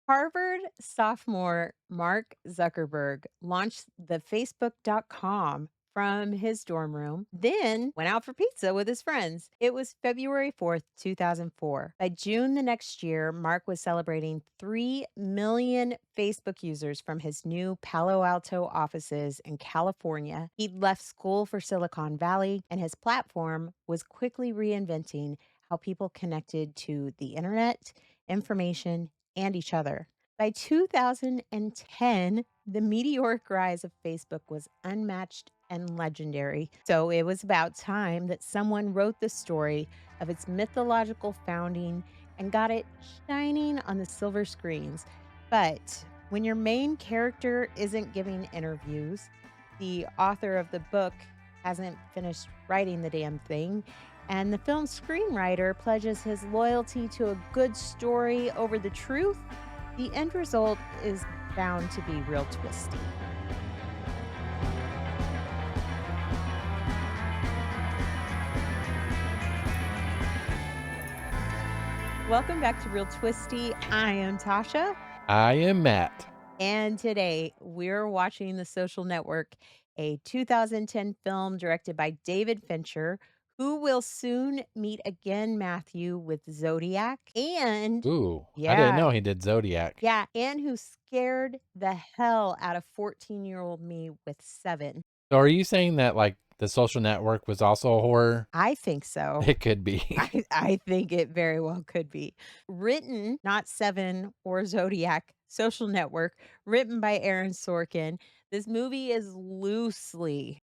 Harvard sophomore Mark Zuckerberg launched the Facebook.com from his dorm room, then went out for pizza with his friends. It was February 4th, 2004. By June the next year, Mark was celebrating 3 million Facebook users from his new Palo Alto offices in California. He'd left school for Silicon Valley, and his platform was quickly reinventing how people connected to the internet, information, and each other. By 2010, the meteoric rise of Facebook was unmatched and legendary. So it was about time that someone wrote the story of its mythological founding and got it shining on the silver screens. But when your main character isn't giving interviews, the author of the book hasn't finished writing the damn thing, and the film's screenwriter pledges his loyalty to a good story over the truth, the end result is bound to be real twisty. Welcome back to Real Twisty. I am Tasha, I am Matt. and today we're watching The Social Network, a 2010 film directed by David Fincher, who will soon meet again Matthew with Zodiac, and Ooh, I didn't yeah, know he did Zodiac. yeah, and who scared the hell out of 14-year-old me with Seven. So are you saying that like The Social Network was also a horror? I think so. It could be. I think it very well could be. Written, not Seven or Zodiac, Social Network, written by Aaron Sorkin. This movie is loosely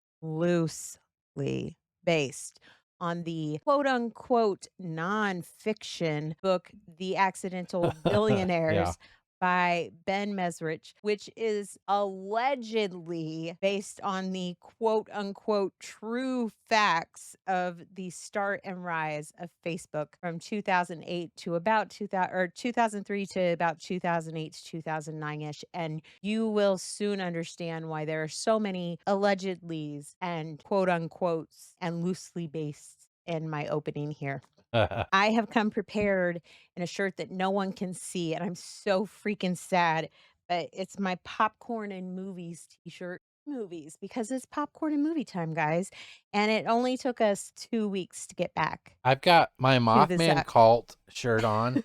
based on the quote unquote nonfiction book, The Accidental Yeah. Billionaires by Ben Mesrich, which is allegedly based on the quote unquote true facts of the start and rise of Facebook from 2008 to about 2000 or 2003 to about 2008 to 2009ish, and you will soon understand why there are so many allegedlys and quote unquotes and loosely based in my opening here. I have come prepared in a shirt that no one can see, and I'm so freaking sad, but it's my popcorn and movies t-shirt. Movies, because it's popcorn and movie time, guys. And it only took us 2 weeks to get back I've got my to this Mothman cult shirt on.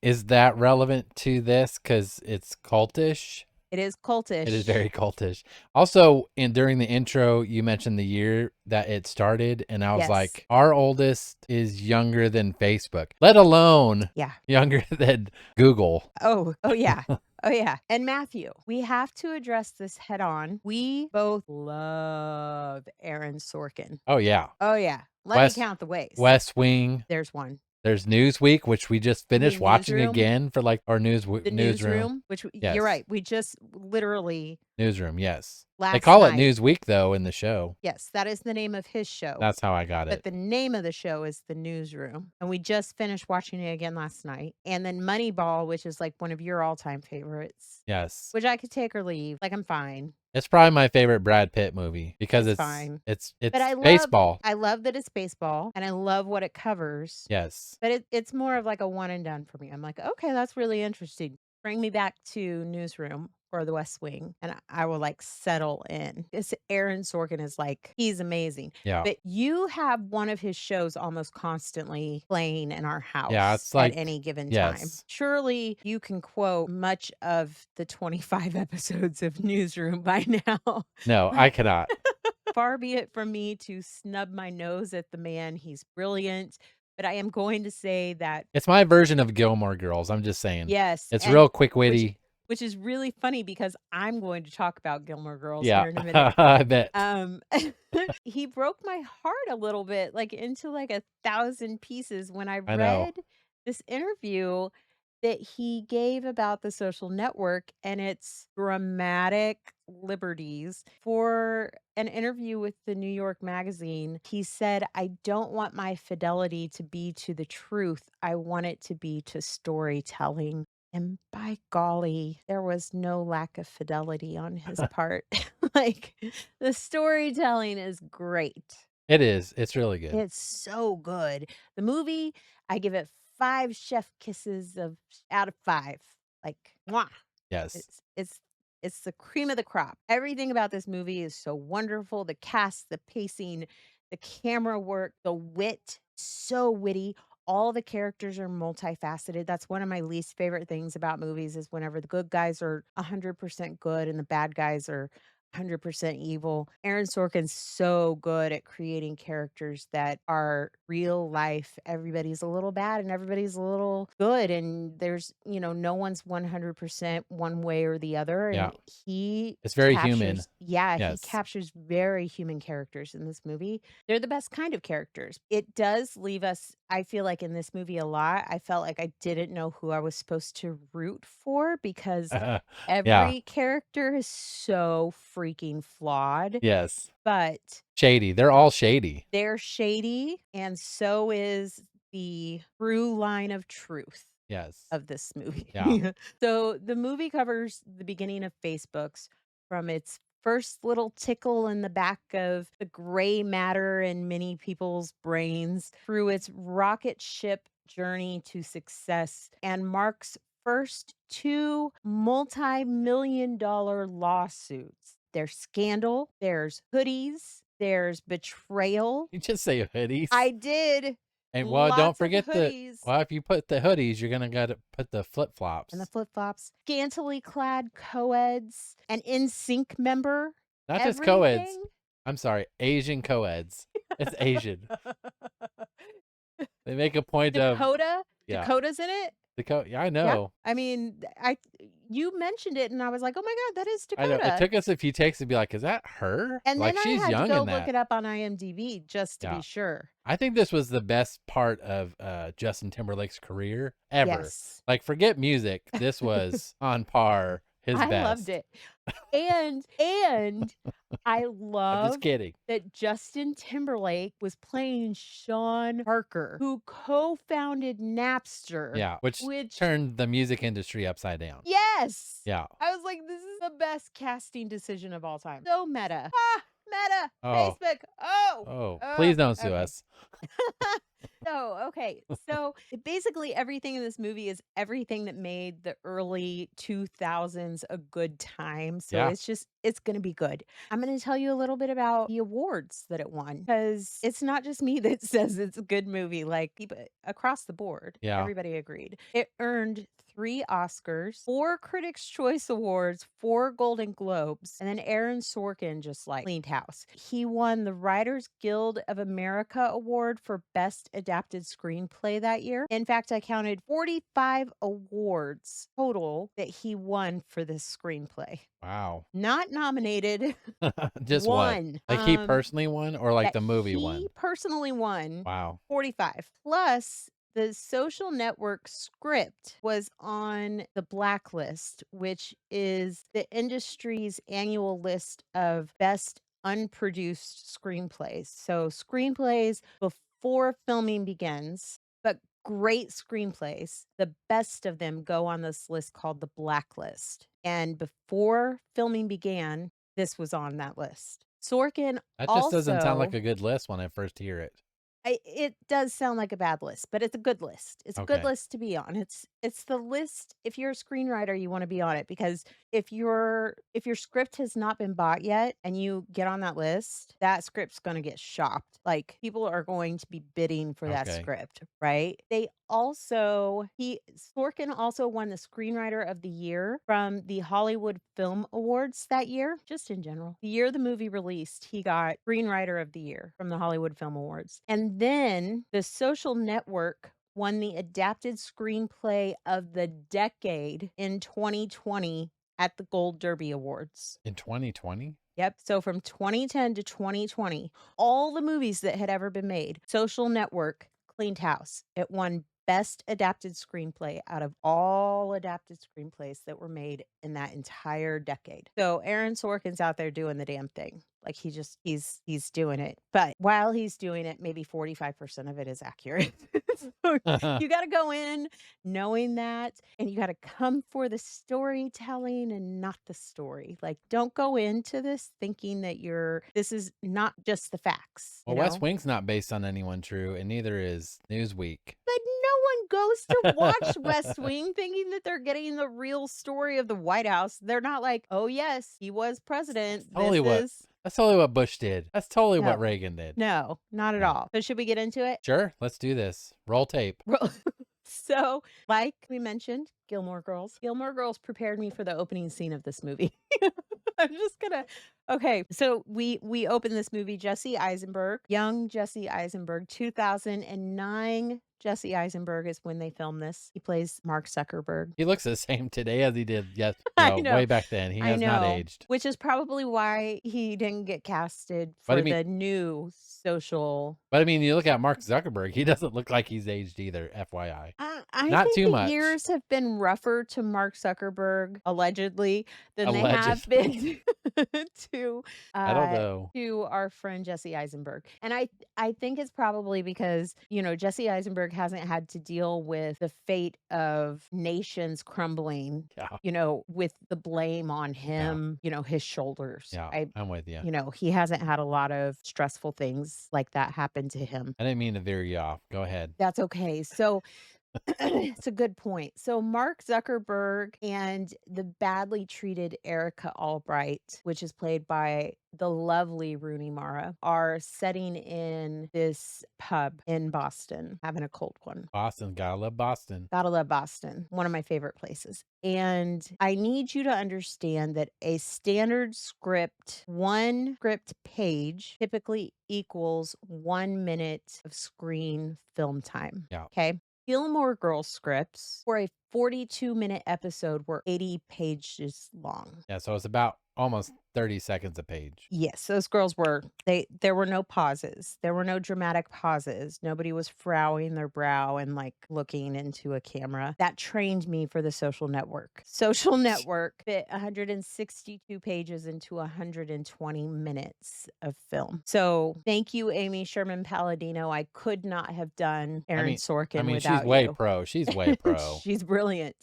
Is that relevant to this? Because it's cultish. It is It is cultish. very cultish. Also, during the intro, you mentioned the year that it started, and I was Yes. like, our oldest is younger than Facebook, let alone Yeah. younger than Google. Oh yeah. Oh yeah. And Matthew, we have to address this head on. We both love Aaron Sorkin. Oh yeah, Oh yeah. Let me West count the ways. West Wing. There's one. There's Newsweek, which we just The finished watching newsroom. again for like our The newsroom. newsroom, which you're Yes, right, we just literally newsroom. Yes, they last call it night. Newsweek though in the show. Yes, that is the name of his show, That's how I got but it. the name of the show is The Newsroom, and we just finished watching it again last night, and then Moneyball, which is, like, one of your all-time favorites, Yes, which I could take or leave, like, I'm fine. it's probably my favorite Brad Pitt movie because It's it's fine. it's But it's baseball. I love that it's baseball, and I love what it covers, Yes. but it's more of, like, a one and done for me. I'm like, "Okay, that's really interesting. Bring me back to Newsroom or The West Wing, and I will, like, settle in." This Aaron Sorkin is, like, he's amazing. Yeah. But you have one of his shows almost constantly playing in our Yeah. house It's at like any given time. yes. Surely you can quote much of the 25 episodes of Newsroom by now. No, I cannot. Far be it from me to snub my nose at the man. He's brilliant. But I am going to say that It's my version of Gilmore Girls. I'm just saying. yes, It's and real quick which witty. which is really funny because I'm going to talk about Gilmore Girls Yeah, here in a minute. I bet. Um, he broke my heart a little bit, like, into, like, 1,000 pieces when I I know. read this interview that he gave about The Social Network and its dramatic liberties. For an interview with the New York Magazine, he said, "I don't want my fidelity to be to the truth. I want it to be to storytelling." And by golly, there was no lack of fidelity on his part. Like, the storytelling is great. It is. It's really good. It's so good. The movie, I give it 5 chef kisses of out of 5. like, mwah. Yes. It's the cream of the crop. Everything about this movie is so wonderful. The cast, the pacing, the camera work, the wit, so witty. All the characters are multifaceted. That's one of my least favorite things about movies is whenever the good guys are 100% good and the bad guys are 100% evil. Aaron Sorkin's so good at creating characters that are real life. Everybody's a little bad and everybody's a little good. And there's, no one's 100% one way or the other. Yeah. And he It's very human. captures, yeah, he Yes. captures very human characters in this movie. They're the best kind of characters. It does leave us, I feel like in this movie a lot, I felt like I didn't know who I was supposed to root for because Yeah. every character is so freaking flawed, Yes. but Shady. They're all shady. they're shady, and so is the through line of truth Yes. of this movie. Yeah. So the movie covers the beginning of Facebook's from its first little tickle in the back of the gray matter in many people's brains through its rocket ship journey to success and Mark's first two multi-million-dollar lawsuits. There's scandal, there's hoodies, there's betrayal. You just say hoodies. I did And well, don't lots of forget hoodies. if you put the hoodies, you're gonna gotta put the flip And the flops. flip-flops, scantily clad co-eds, an NSYNC member, Not just co-eds. everything. I'm sorry, Asian co-eds. It's Asian. They make a point of yeah. Dakota's in it? Yeah, I Yeah. know. I mean, I you mentioned it and I was like, "Oh my god, that is I know. It Dakota." took us a few takes to be like, "Is that her?" And then Like, I she's had to young go in look that. it up on IMDb just to be Yeah. sure. I think this was the best part of, Justin Timberlake's career ever. Yes. Like, forget music, this was on par, his I loved best. it. And I I'm just love kidding. that Justin Timberlake was playing Sean Parker, who co-founded Napster, Yeah, which which turned the music industry upside down. yes. Yeah. I was like, this is the best casting decision of all time. So meta. Ah, meta. Oh, Facebook. Oh. oh, Oh, please don't sue okay. us. So basically everything in this movie is everything that made the early 2000s a good time. So Yeah, it's going to be good. I'm going to tell you a little bit about the awards that it won because it's not just me that says it's a good movie. Like people across the board, yeah. everybody agreed. It earned 3 Oscars, 4 Critics' Choice Awards, 4 Golden Globes, and then Aaron Sorkin just like cleaned house. He won the Writers Guild of America Award for Best Adapted Screenplay that year. In fact, I counted 45 awards total that he won for this screenplay. Wow. Not nominated, Just what? one. Like, he personally won or, like, That the movie he won? personally won Wow. 45. Plus, the Social Network script was on the blacklist, which is the industry's annual list of best unproduced screenplays. So, screenplays before filming begins, but great screenplays, the best of them go on this list called the blacklist. And before filming began, this was on that list. Sorkin That just doesn't sound like also a good list when I first hear it. it does sound like a bad list, but it's a good list. It's a good Okay. list to be on. It's the list if you're a screenwriter, you wanna be on it because if your script has not been bought yet and you get on that list, that script's gonna get shopped. Like, people are going to be bidding for that Okay. script, right? They also he Sorkin also won the Screenwriter of the Year from the Hollywood Film Awards that year, just in general. The year the movie released, he got Screenwriter of the Year from the Hollywood Film Awards. And then The Social Network won the Adapted Screenplay of the Decade in 2020 at the Gold Derby Awards. In 2020? Yep. So from 2010 to 2020, all the movies that had ever been made, Social Network cleaned house. It won Best Adapted Screenplay out of all adapted screenplays that were made in that entire decade. So Aaron Sorkin's out there doing the damn thing. Like he's doing it. But while he's doing it, maybe 45% of it is accurate. So you gotta go in knowing that, and you gotta come for the storytelling and not the story. Like, don't go into this thinking that this is not just the facts, Well, West Wing's not based on anyone true, and neither is Newsweek. But no one goes to watch West Wing thinking that they're getting the real story of the White House. They're not like, "Oh, yes, he was president. This Totally what is" that's totally what Bush did. That's totally what No. Reagan did. No, not at Yeah. all. So should we get into it? Sure, let's do this. Roll tape. Well, so, like we mentioned, Gilmore Girls. Gilmore Girls prepared me for the opening scene of this movie. I'm just gonna Okay, so we open this movie, Jesse Eisenberg, young Jesse Eisenberg, 2009 Jesse Eisenberg is when they filmed this. He plays Mark Zuckerberg. He looks the same today as he did, yes, I know, way back then. He I has not know, aged. which is probably why he didn't get casted But I for mean the new social. but I mean, you look at Mark Zuckerberg, he doesn't look like he's aged either, FYI. I Not think too the much. years have been rougher to Mark Zuckerberg, allegedly, than they have Allegedly. been to, I don't uh, know. to our friend Jesse Eisenberg. And I think it's probably because, Jesse Eisenberg hasn't had to deal with the fate of nations crumbling, Yeah, with the blame on yeah, him, his shoulders. yeah, I'm with you. He hasn't had a lot of stressful things like that happen to him. I didn't mean to veer you off. Go ahead. That's okay. So it's a good point. So Mark Zuckerberg and the badly treated Erica Albright, which is played by the lovely Rooney Mara, are setting in this pub in Boston, having a cold one. Boston, gotta love Boston. Gotta love Boston, one of my favorite places. And I need you to understand that a standard script, one script page typically equals 1 minute of screen film time. Yeah, Okay. Gilmore Girls scripts for a 42-minute episode were 80 pages long. yeah, so it's about almost 30 seconds a page. Yes, those girls there were no pauses. There were no dramatic pauses. Nobody was frowning their brow and like looking into a camera. That trained me for the Social Network. Social Network fit 162 pages into 120 minutes of film. So thank you, Amy Sherman Palladino. I could not have done I Aaron mean Sorkin she's without way you. pro. She's way pro. She's brilliant.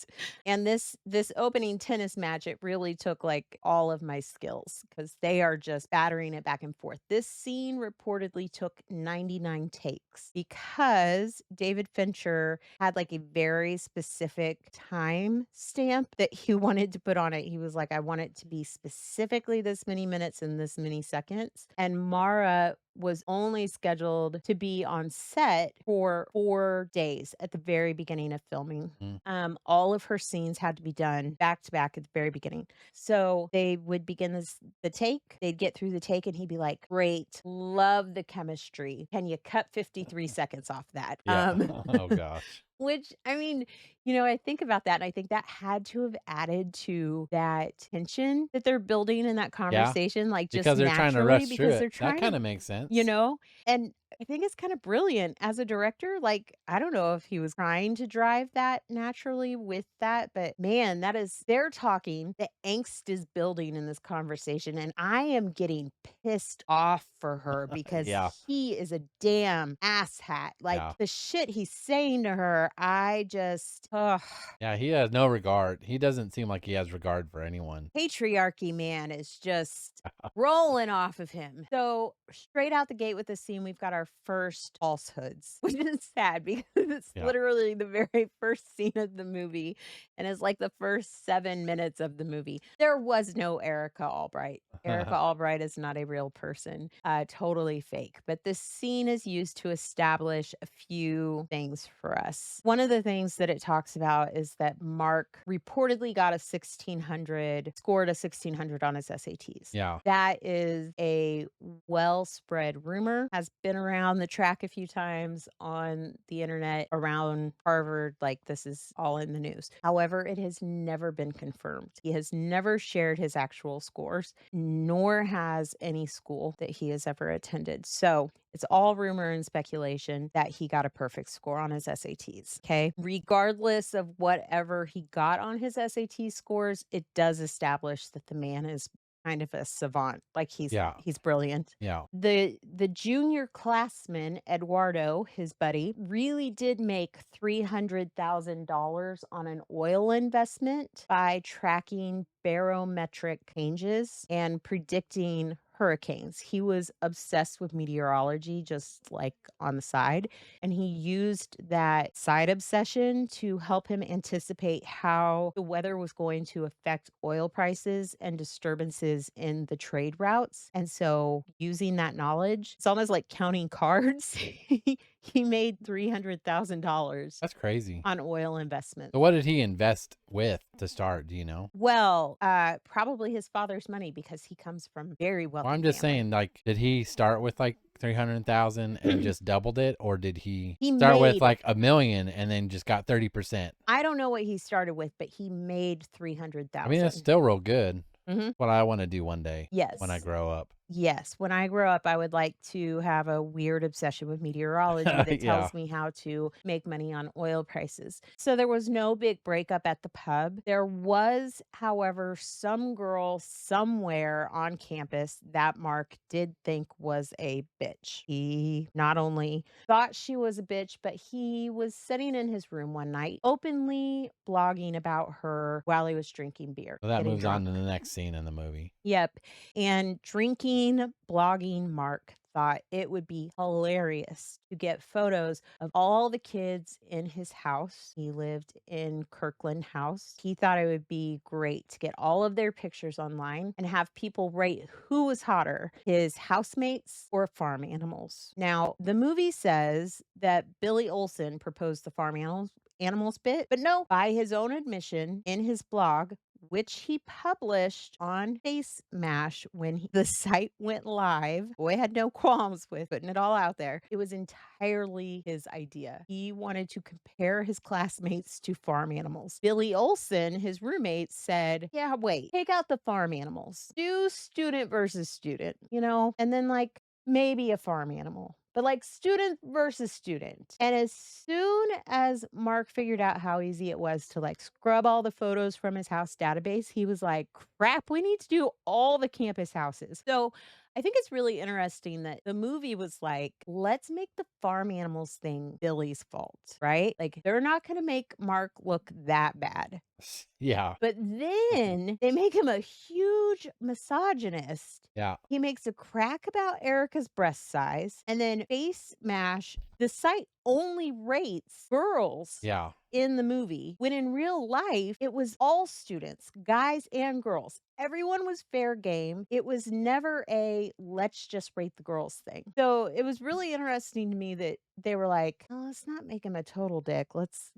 And this opening tennis match, it really took like all of my skills because they are just battering it back and forth. This scene reportedly took 99 takes because David Fincher had like a very specific time stamp that he wanted to put on it. He was like, I want it to be specifically this many minutes and this many seconds. And Mara was only scheduled to be on set for 4 days at the very beginning of filming. Mm. All of her scenes had to be done back to back at the very beginning. So they would begin the take, they'd get through the take and he'd be like, great, love the chemistry. Can you cut 53 seconds off that? Yeah. Oh gosh. Which, I mean, I think about that and I think that had to have added to that tension that they're building in that Yeah, conversation, like just because they're trying to naturally, rush through because it. they're That trying to, kinda makes sense. and I think it's kind of brilliant as a director. Like, I don't know if he was trying to drive that naturally with that, but man, they're talking, the angst is building in this conversation. And I am getting pissed off for her because Yeah, he is a damn asshat. Like yeah. the shit he's saying to her, I just, ugh. Yeah, he has no regard. He doesn't seem like he has regard for anyone. Patriarchy, man, is just rolling off of him. So straight out the gate with this scene, we've got our first falsehoods, which is sad because it's Yeah. literally the very first scene of the movie and it's like the first 7 minutes of the movie. There was no Erica Albright. Erica Albright is not a real person, totally fake. But this scene is used to establish a few things for us. One of the things that it talks about is that Mark reportedly got scored a 1600 on his SATs. Yeah. That is a well spread rumor, has been around the track a few times on the internet around Harvard. Like, this is all in the news. However, it has never been confirmed. He has never shared his actual scores, nor has any school that he has ever attended. So it's all rumor and speculation that he got a perfect score on his SATs. Okay. Regardless of whatever he got on his SAT scores, it does establish that the man is kind of a savant, like Yeah. he's brilliant. Yeah. The junior classman, Eduardo, his buddy, really did make $300,000 on an oil investment by tracking barometric changes and predicting hurricanes. He was obsessed with meteorology, just like on the side. And he used that side obsession to help him anticipate how the weather was going to affect oil prices and disturbances in the trade routes. And so, using that knowledge, it's almost like counting cards. He made $300,000 That's crazy. on oil investments. So what did he invest with to start, do you know? Well, probably his father's money because he comes from very Well, wealthy I'm just family. saying, like, did he start with like 300,000 and just doubled it, or did he He start with made like a million and then just got 30%? I don't know what he started with, but he made I mean, that's 300,000. still real good. Mhm. What I want to do one day when I Yes. grow up. Yes, when I grow up, I would like to have a weird obsession with meteorology that Yeah. tells me how to make money on oil prices. So there was no big breakup at the pub. There was, however, some girl somewhere on campus that Mark did think was a bitch. He not only thought she was a bitch, but he was sitting in his room one night, openly blogging about her while he was drinking beer, So that getting moves on drunk. to the next scene in the movie. Yep. And drinking, blogging Mark thought it would be hilarious to get photos of all the kids in his house. He lived in Kirkland House. He thought it would be great to get all of their pictures online and have people rate who was hotter, his housemates or farm animals. Now, the movie says that Billy Olson proposed the farm animals bit, but no, by his own admission in his blog, which he published on Face Mash when the site went live. Boy had no qualms with putting it all out there. It was entirely his idea. He wanted to compare his classmates to farm animals. Billy Olson, his roommate, said, "Yeah, wait, take out the farm animals. Do student versus student, and then like maybe a farm animal." But like student versus student. And as soon as Mark figured out how easy it was to like scrub all the photos from his house database, he was like, crap, we need to do all the campus houses. So I think it's really interesting that the movie was like, let's make the farm animals thing Billy's fault, right? Like, they're not going to make Mark look that bad. Yeah. But then they make him a huge misogynist. Yeah. He makes a crack about Erica's breast size, and then Face Mash, the site only rates girls Yeah. in the movie, when in real life, it was all students, guys and girls. Everyone was fair game. It was never a let's just rate the girls thing. So it was really interesting to me that they were like, oh, let's not make him a total dick. Let's,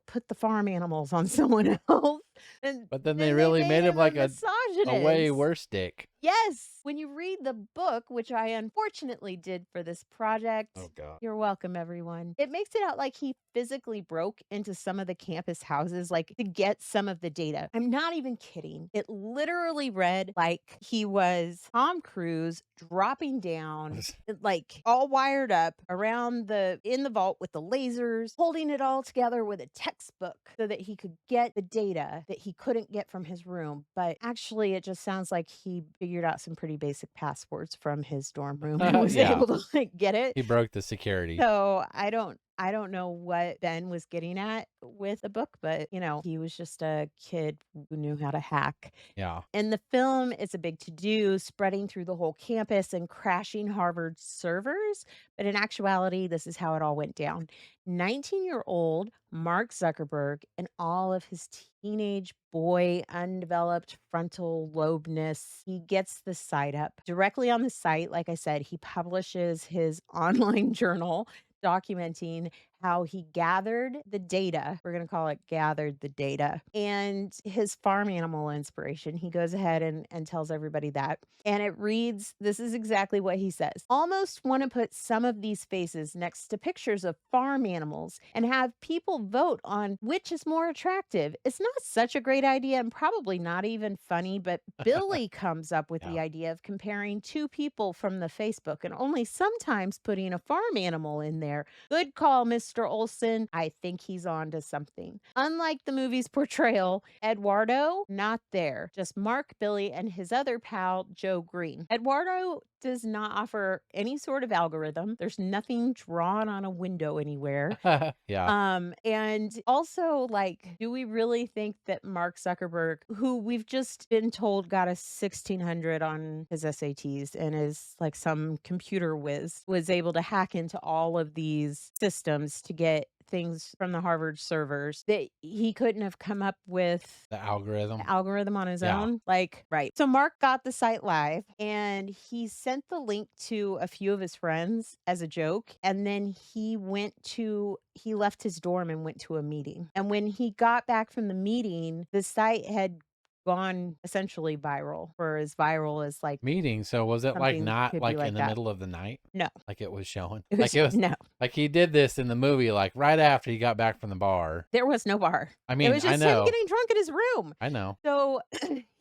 put the farm animals on someone else. And But then they then they really made made him him a like a way misogynist. worse dick. Yes. When you read the book, which I unfortunately did for this Oh project, god. you're welcome, everyone. It makes it out like he physically broke into some of the campus houses, like to get some of the data. I'm not even kidding. It literally read like he was Tom Cruise dropping down, like all wired up in the vault with the lasers, holding it all together with a textbook so that he could get the data that he couldn't get from his room. But actually, it just sounds like he figured out some pretty basic passwords from his dorm room and was Yeah. able to like get it. He broke the security. So I don't know what Ben was getting at with the book, but he was just a kid who knew how to hack. Yeah. In the film, it's a big to do, spreading through the whole campus and crashing Harvard servers. But in actuality, this is how it all went down. 19-year-old Mark Zuckerberg and all of his teenage boy undeveloped frontal lobeness, he gets the site up. Directly on the site, like I said, he publishes his online journal documenting how he gathered the data. We're going to call it gathered the data and his farm animal inspiration. He goes ahead and tells everybody that. And it reads, this is exactly what he says. Almost want to put some of these faces next to pictures of farm animals and have people vote on which is more attractive. It's not such a great idea and probably not even funny, but Billy comes up with the Yeah. idea of comparing two people from the Facebook and only sometimes putting a farm animal in there. Good call, Mr. Mr. Olson, I think he's on to something. Unlike the movie's portrayal, Eduardo, not there. Just Mark, Billy, and his other pal, Joe Green. Eduardo does not offer any sort of algorithm. There's nothing drawn on a window anywhere. Yeah. And also, like, do we really think that Mark Zuckerberg, who we've just been told got a 1600 on his SATs and is like some computer whiz, was able to hack into all of these systems to get things from the Harvard servers that he couldn't have come up with The algorithm. algorithm on his Yeah. own? Like, right. So Mark got the site live and he sent the link to a few of his friends as a joke. And then he left his dorm and went to a meeting. And when he got back from the meeting, the site had gone essentially viral, or as viral as like Meeting, so was it, like, something not, could be like, in like the that. middle of the night? No, Like it was showing? it Like, was it was no, like, he did this in the movie, like, right after he got back from the bar. there was no bar. I It mean, was just him getting drunk in his room. I know. So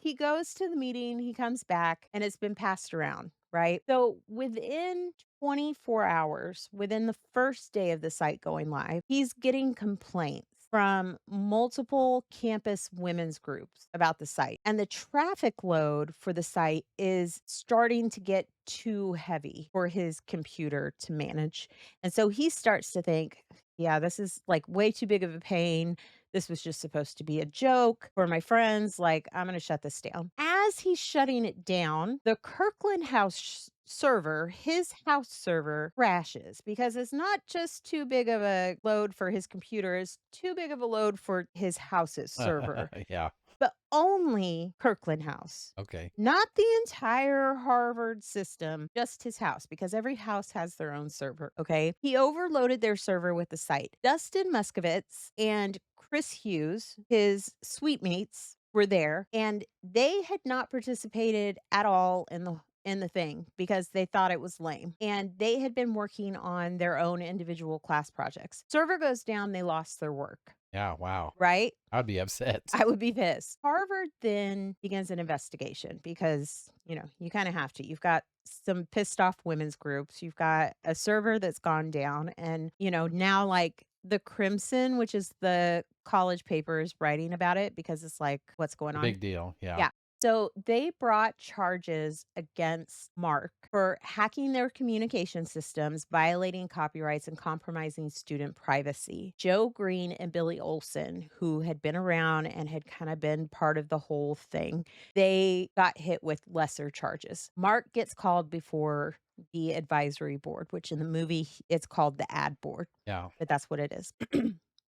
he goes to the meeting, he comes back, and it's been passed around, right? So within 24 hours, within the first day of the site going live, he's getting complaints from multiple campus women's groups about the site. And the traffic load for the site is starting to get too heavy for his computer to manage. And so he starts to think, yeah, this is like way too big of a pain. This was just supposed to be a joke for my friends. Like, I'm going to shut this down. As he's shutting it down, the Kirkland House server, his house server crashes because it's not just too big of a load for his computer, it's too big of a load for his house's server, Yeah. but only Kirkland House. Okay. Not the entire Harvard system, just his house, because every house has their own server. Okay. He overloaded their server with the site. Dustin Muskovitz and Chris Hughes, his suite mates, were there and they had not participated at all in the thing because they thought it was lame and they had been working on their own individual class projects. Server goes down, they lost their work, Yeah, wow. right? I'd be upset. I would be pissed. Harvard then begins an investigation because, you kind of have to. You've got some pissed off women's groups. You've got a server that's gone down. And, now like the Crimson, which is the college paper, is writing about it because it's like, what's going A on? big deal, yeah. Yeah. So they brought charges against Mark for hacking their communication systems, violating copyrights, and compromising student privacy. Joe Green and Billy Olson, who had been around and had kind of been part of the whole thing, they got hit with lesser charges. Mark gets called before the advisory board, which in the movie it's called the ad board, Yeah. but that's what it is.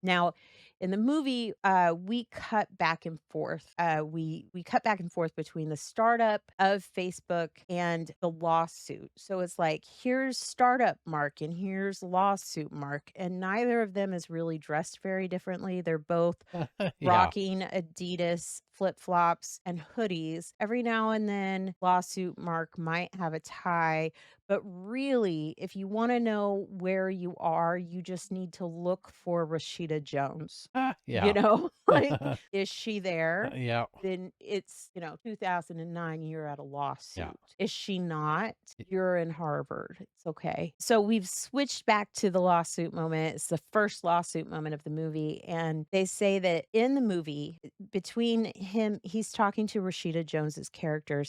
Now, in the movie, we cut back and forth. We cut back and forth between the startup of Facebook and the lawsuit. So it's like, here's startup Mark and here's lawsuit Mark, and neither of them is really dressed very differently. They're both Yeah. rocking Adidas flip flops and hoodies. Every now and then, lawsuit Mark might have a tie, but really, if you want to know where you are, you just need to look for Rashida Jones. Yeah. Like, is she there? Yeah. Then it's, 2009, you're at a Yeah. lawsuit. Is she not? You're in Harvard. It's okay. So we've switched back to the lawsuit moment. It's the first lawsuit moment of the movie. And they say that in the movie, between him, he's talking to Rashida Jones's character,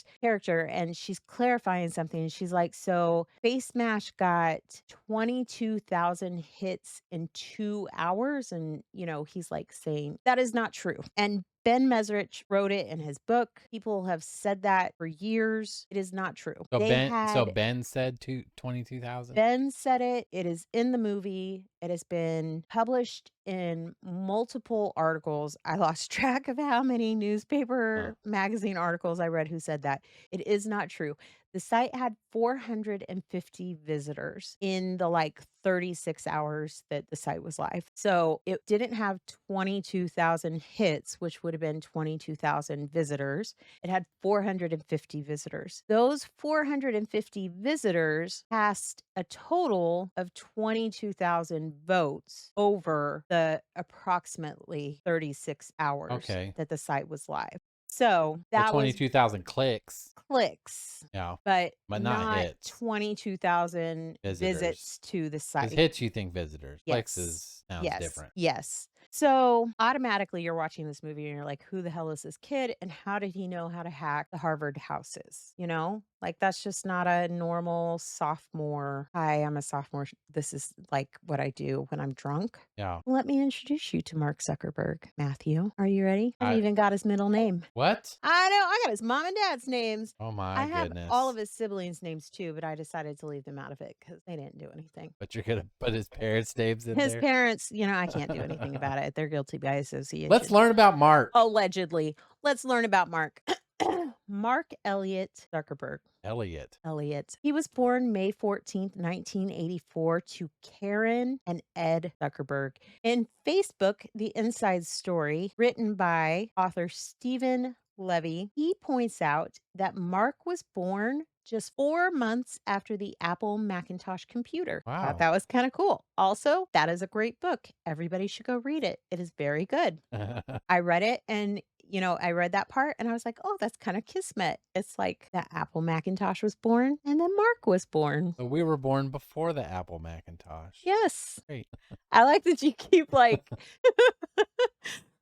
and she's clarifying something. And she's like, so Face Mash got 22,000 hits in 2 hours. And, he's like saying that is not true. And Ben Mesrich wrote it in his book. People have said that for years. It is not true. So They So had Ben said 22,000? Ben said it. It is in the movie. It has been published in multiple articles. I lost track of how many Huh. newspaper magazine articles I read who said that. It is not true. The site had 450 visitors in the like 36 hours that the site was live. So it didn't have 22,000 hits, which would have been 22,000 visitors. It had 450 visitors. Those 450 visitors cast a total of 22,000 votes over the approximately 36 hours Okay. that the site was live. So So that was 22,000 clicks. clicks, Yeah. but But not not hits. 22,000 Visitors. visits to the 'Cause site. hits, you think visitors. Clicks Yes. is sounds Yes. different. Yes. So automatically you're watching this movie and you're like, who the hell is this kid? And how did he know how to hack the Harvard houses? You know, like that's just not a normal sophomore. Hi, I'm a sophomore. This is like what I do when I'm drunk. Yeah. Let me introduce you to Mark Zuckerberg. Matthew, are you ready? I've I even got his middle name. What? I know. I got his mom and dad's names. Oh my I have all of goodness. his siblings' names too, but I decided to leave them out of it because they didn't do anything. But you're gonna put his parents' names in His there? parents, I can't do anything about it. They're guilty by Let's association. learn about Mark. Allegedly. Let's learn about Mark. Mark Elliott Zuckerberg. Elliot. Elliott. He was born May 14th, 1984 to Karen and Ed Zuckerberg. In Facebook, The Inside Story, written by author Stephen Levy, he points out that Mark was born just 4 months after the Apple Macintosh computer. Thought Wow. that was kind of cool. Also, that is a great book. Everybody should go read it. It is very good. I read it and, I read that part and I was like, "Oh, that's kinda kismet." It's like the Apple Macintosh was born and then Mark was born. So we were born before the Apple Macintosh. Yes. Great. I like that you keep, like,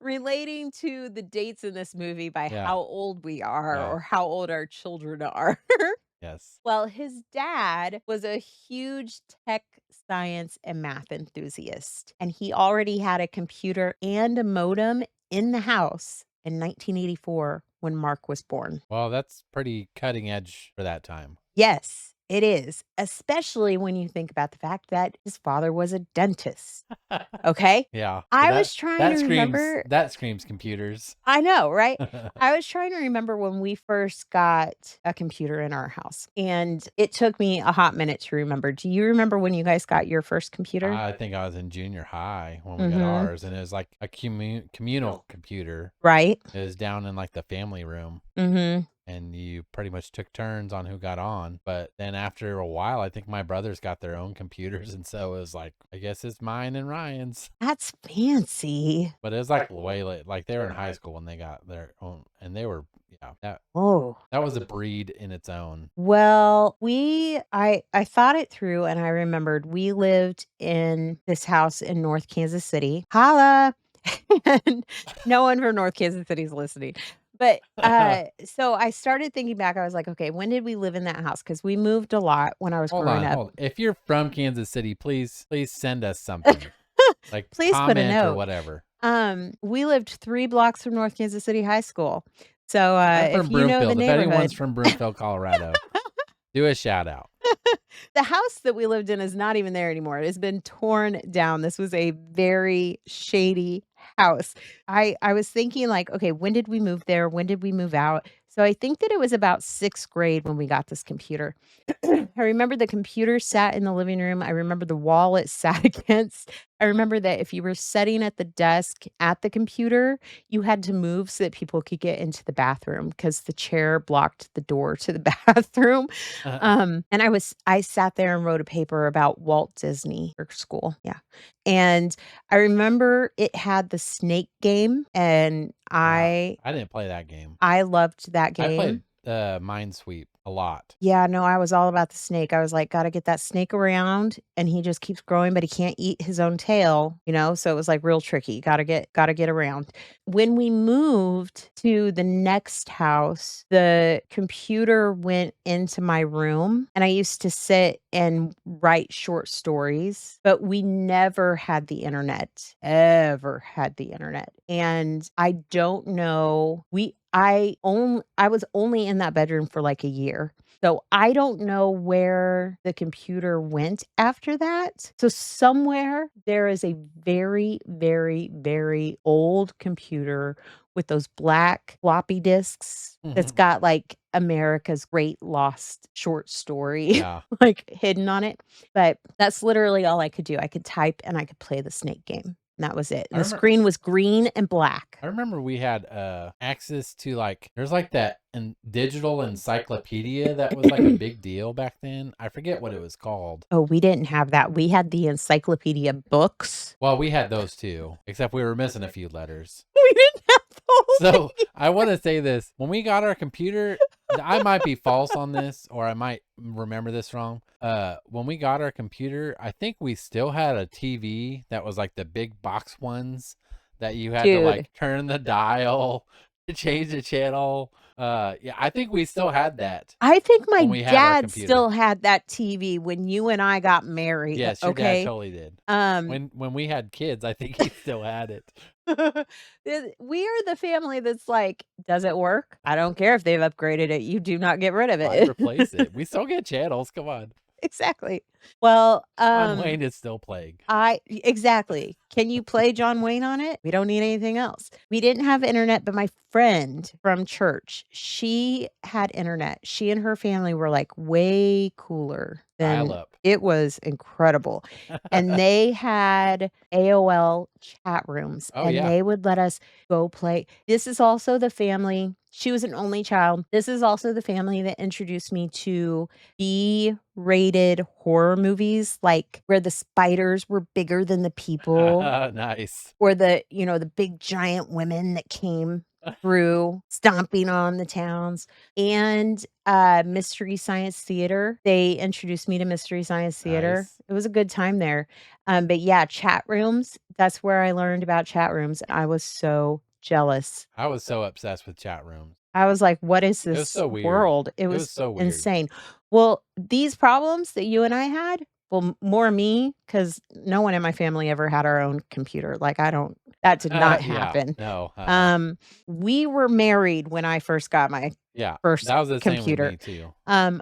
relating to the dates in this movie by Yeah. how old we are Yeah. or how old our children are. Yes. Well, his dad was a huge tech, science, and math enthusiast, and he already had a computer and a modem in the house in 1984 when Mark was born. Well, that's pretty cutting edge for that time. Yes, it is, especially when you think about the fact that his father was a dentist. Okay? Yeah. So I that was trying to that screams remember. that screams computers. I know, right? I was trying to remember when we first got a computer in our house, and it took me a hot minute to remember. Do you remember when you guys got your first computer? I think I was in junior high when we got Mhm. ours, and it was like a communal computer. Right? It was down in like the family room, Mhm. and you pretty much took turns on who got on. But then after a while, I think my brothers got their own computers, and so it was like, I guess it's mine and Ryan's. That's fancy. But it was like way late. Like they were in high school when they got their own, and they were, yeah, Oh. that was a breed in its own. Well, I thought it through and I remembered we lived in this house in North Kansas City. Holla. And no one from North Kansas City is listening. But so I started thinking back. I was like, okay, when did we live in that house? Because we moved a lot when I was Hold growing on, up. hold. If you're from Kansas City, please send us something, like Please put a comment or note. whatever. We lived 3 blocks from North Kansas City High School. So I'm if from you know the Broomfield. If anyone's neighborhood, from Broomfield, Colorado, do a shout out. the house that we lived in is not even there anymore. It has been torn down. This was a very shady house. I was thinking like, okay, when did we move there? When did we move out? So I think that it was about 6th grade when we got this computer. I remember the computer sat in the living room. I remember the wall it sat against. I remember that if you were sitting at the desk at the computer, you had to move so that people could get into the bathroom because the chair blocked the door to the bathroom. And I sat there and wrote a paper about Walt Disney for school. Yeah. And I remember it had the snake game and Yeah, I I didn't play that game. I loved that I game. played Minesweep a lot. Yeah, no, I was all about the snake. I was like, "Gotta get that snake around," and he just keeps growing, but he can't eat his own tail, so it was, like, real tricky. Gotta get around. When we moved to the next house, the computer went into my room, and I used to sit and write short stories, but we never had the internet, ever had the internet, and I don't know I was only in that bedroom for, like, a year. So, I don't know where the computer went after that. So, somewhere there is a very, very, very old computer with those black floppy disks that's got, like, America's Great Lost Short Story, Yeah. like, hidden on it. But that's literally all I could do. I could type and I could play the snake game. And that was it. I And the remember screen was green and black. I remember we had access to like there's like that digital encyclopedia that was like a big deal back then. I forget what it was called. Oh, we didn't have that. We had the encyclopedia books. Well, we had those too, except we were missing a few letters. We didn't have the whole So thing. I want to say this: when we got our computer, I might be false on this, or I might remember this wrong. When we got our computer, I think we still had a TV that was like the big box ones that you had to Dude, like turn the dial to change the channel. Yeah, I think we still had that I think my when we had our dad computer. still had that TV when you and I got married, Yes, your dad okay? totally did. Um When we had kids, I think he still had it. We are the family that's like, "Does it work? I don't care if they've upgraded it, you do not get rid of Why it." replace it? We still get channels. Come on. Exactly. Well, John Wayne is still playing. exactly. Can you play John Wayne on it? We don't need anything else. We didn't have internet, but my friend from church, she had internet. She and her family were, like, way cooler Dial than up. it was incredible, and they had AOL chat rooms, Oh and yeah. they would let us go play. This is also the family, she was an only child. This is also the family that introduced me to B-rated horror movies, like, where the spiders were bigger than the people, Nice. or the big giant women that came through stomping on the towns, and, Mystery Science Theater. They introduced me to Mystery Science Theater. Nice. It was a good time there. But yeah, chat rooms, that's where I learned about chat rooms, and I was so jealous. I was so obsessed with chat rooms. I was like, "What is It was this so weird. world?" It It was was so weird. insane. Well, these problems that you and I had, well, more me, because no one in my family ever had our own computer, like, I don't that did not Yeah. happen. No, Um, we were married when I first got my yeah, first that was the same with computer. me too.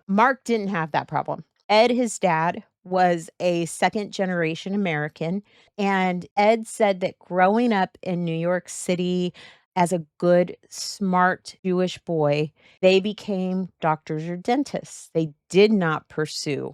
Mark didn't have that problem. Ed, his dad, was a second generation American, and Ed said that growing up in New York City as a good, smart Jewish boy, they became doctors or dentists. They did not pursue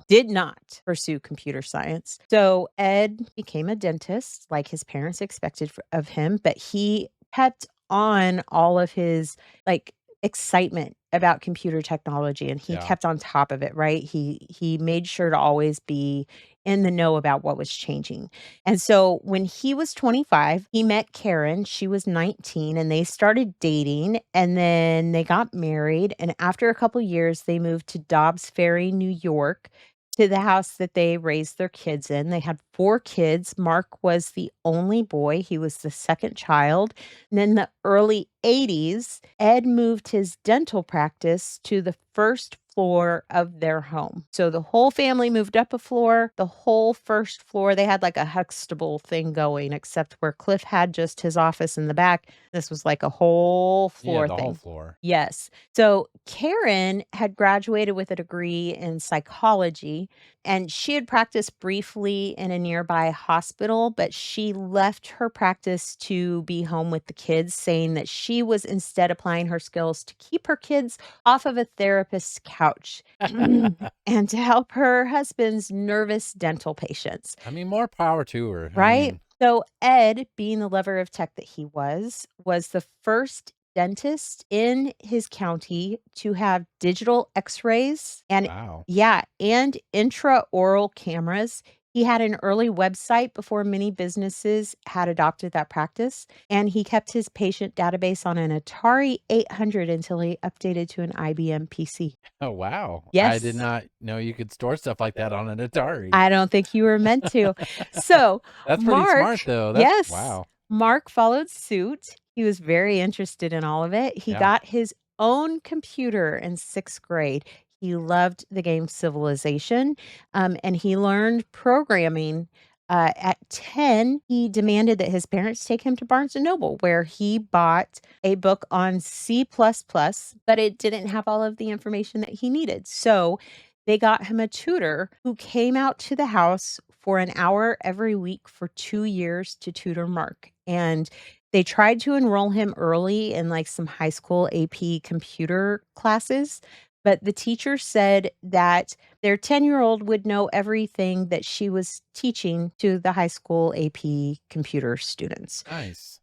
computer science. So Ed became a dentist like his parents expected of him, but he kept on all of his like excitement about computer technology, and he Yeah. kept on top of it, right? He made sure to always be in the know about what was changing. And so when he was 25, he met Karen, she was 19, and they started dating, and then they got married, and after a couple years they moved to Dobbs Ferry, New York, to the house that they raised their kids in. They had 4 kids. Mark was the only boy. He was the second child. And in the early '80s, Ed moved his dental practice to the first floor of their home. So the whole family moved up a floor, the whole first floor. They had like a Huxtable thing going, except where Cliff had just his office in the back. This was like a whole Yeah, floor the whole thing. floor. Yes. So Karen had graduated with a degree in psychology, and she had practiced briefly in a nearby hospital, but she left her practice to be home with the kids, saying that she was instead applying her skills to keep her kids off of a therapist's couch and to help her husband's nervous dental patients. I mean, more power to her. I Right? mean, So Ed, being the lover of tech that he was the first dentist in his county to have digital x-rays and wow. yeah, and intraoral cameras. He had an early website before many businesses had adopted that practice, and he kept his patient database on an Atari 800 until he updated to an IBM PC. Oh, wow. I did Yes. not know you could store stuff like that on an Atari. I don't think you were meant to. So, That's pretty smart Mark though. That's yes, wow. Mark followed suit. He was very interested in all of it. He Yeah. got his own computer in 6th grade. He loved the game Civilization, and he learned programming. At 10, he demanded that his parents take him to Barnes& and Noble, where he bought a book on C++, plus plus, but it didn't have all of the information that he needed. So they got him a tutor who came out to the house for an hour every week for 2 years to tutor Mark, and they tried to enroll him early in, like, some high school AP computer classes, but the teacher said that their 10-year-old would know everything that she was teaching to the high school AP computer students. Nice.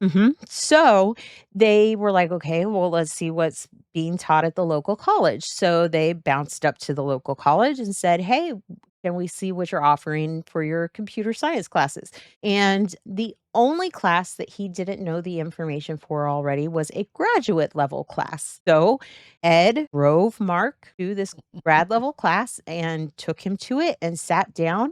So, they were like, "Okay, well, let's see what's being taught at the local college." So, they bounced up to the local college and said, "Hey, can we see what you're offering for your computer science classes?" And the only class that he didn't know the information for already was a graduate level class. So Ed drove Mark to this grad level class and took him to it and sat down.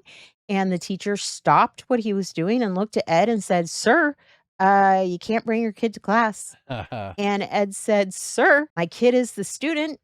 And the teacher stopped what he was doing and looked at Ed and said, "Sir, you can't bring your kid to class." And Ed said, "Sir, my kid is the student."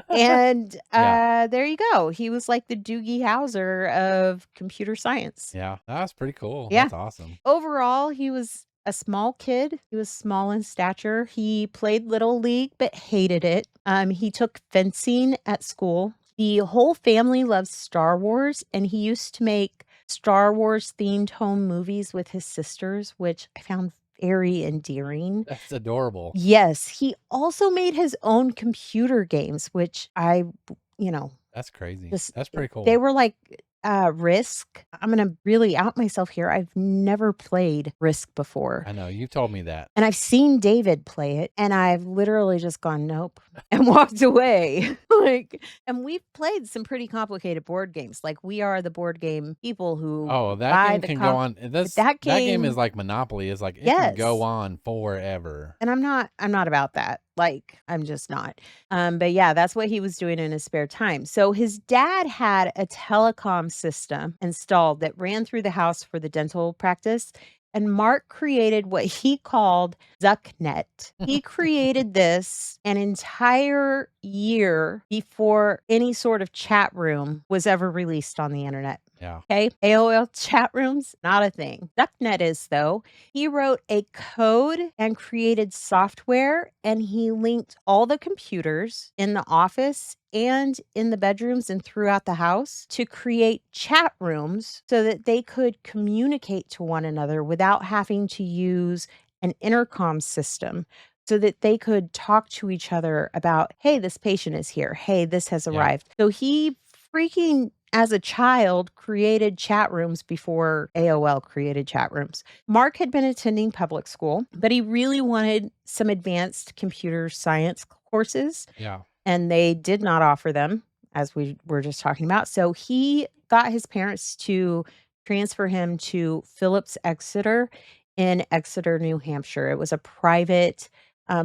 And, Yeah, there you go. He was like the Doogie Howser of computer science. yeah, that's pretty cool. Yeah. That's awesome. Overall, he was a small kid. He was small in stature. He played Little League, but hated it. He took fencing at school. The whole family loves Star Wars, and he used to make Star Wars themed home movies with his sisters, which I found very endearing. That's adorable. Yes, he also made his own computer games, which you know, That's crazy. just That's pretty they cool. were like, Risk. I'm gonna really out myself here. I've never played Risk before. I know, you told me that. And I've seen David play it, and I've literally just gone, "Nope," and walked away. Like, and we've played some pretty complicated board games. Like, we are the board game people who Oh, that buy game the can go comp on but that's that that game is game like Monopoly, it's like it can go yes. on forever. And I'm not about that. Like, I'm just not. But yeah, that's what he was doing in his spare time. So his dad had a telecom system installed that ran through the house for the dental practice. And Mark created what he called ZuckNet. He created this an entire year before any sort of chat room was ever released on the internet. Yeah, Okay. AOL chat rooms, not a thing. DuckNet is, though. He wrote a code and created software, and he linked all the computers in the office and in the bedrooms and throughout the house to create chat rooms so that they could communicate to one another without having to use an intercom system. So that they could talk to each other about, hey, this patient is here. Hey, this has yeah. arrived. So he freaking as a child created chat rooms before AOL created chat rooms. Mark had been attending public school, but he really wanted some advanced computer science courses, Yeah. and they did not offer them, as we were just talking about. So he got his parents to transfer him to Phillips Exeter in Exeter, New Hampshire. It was a private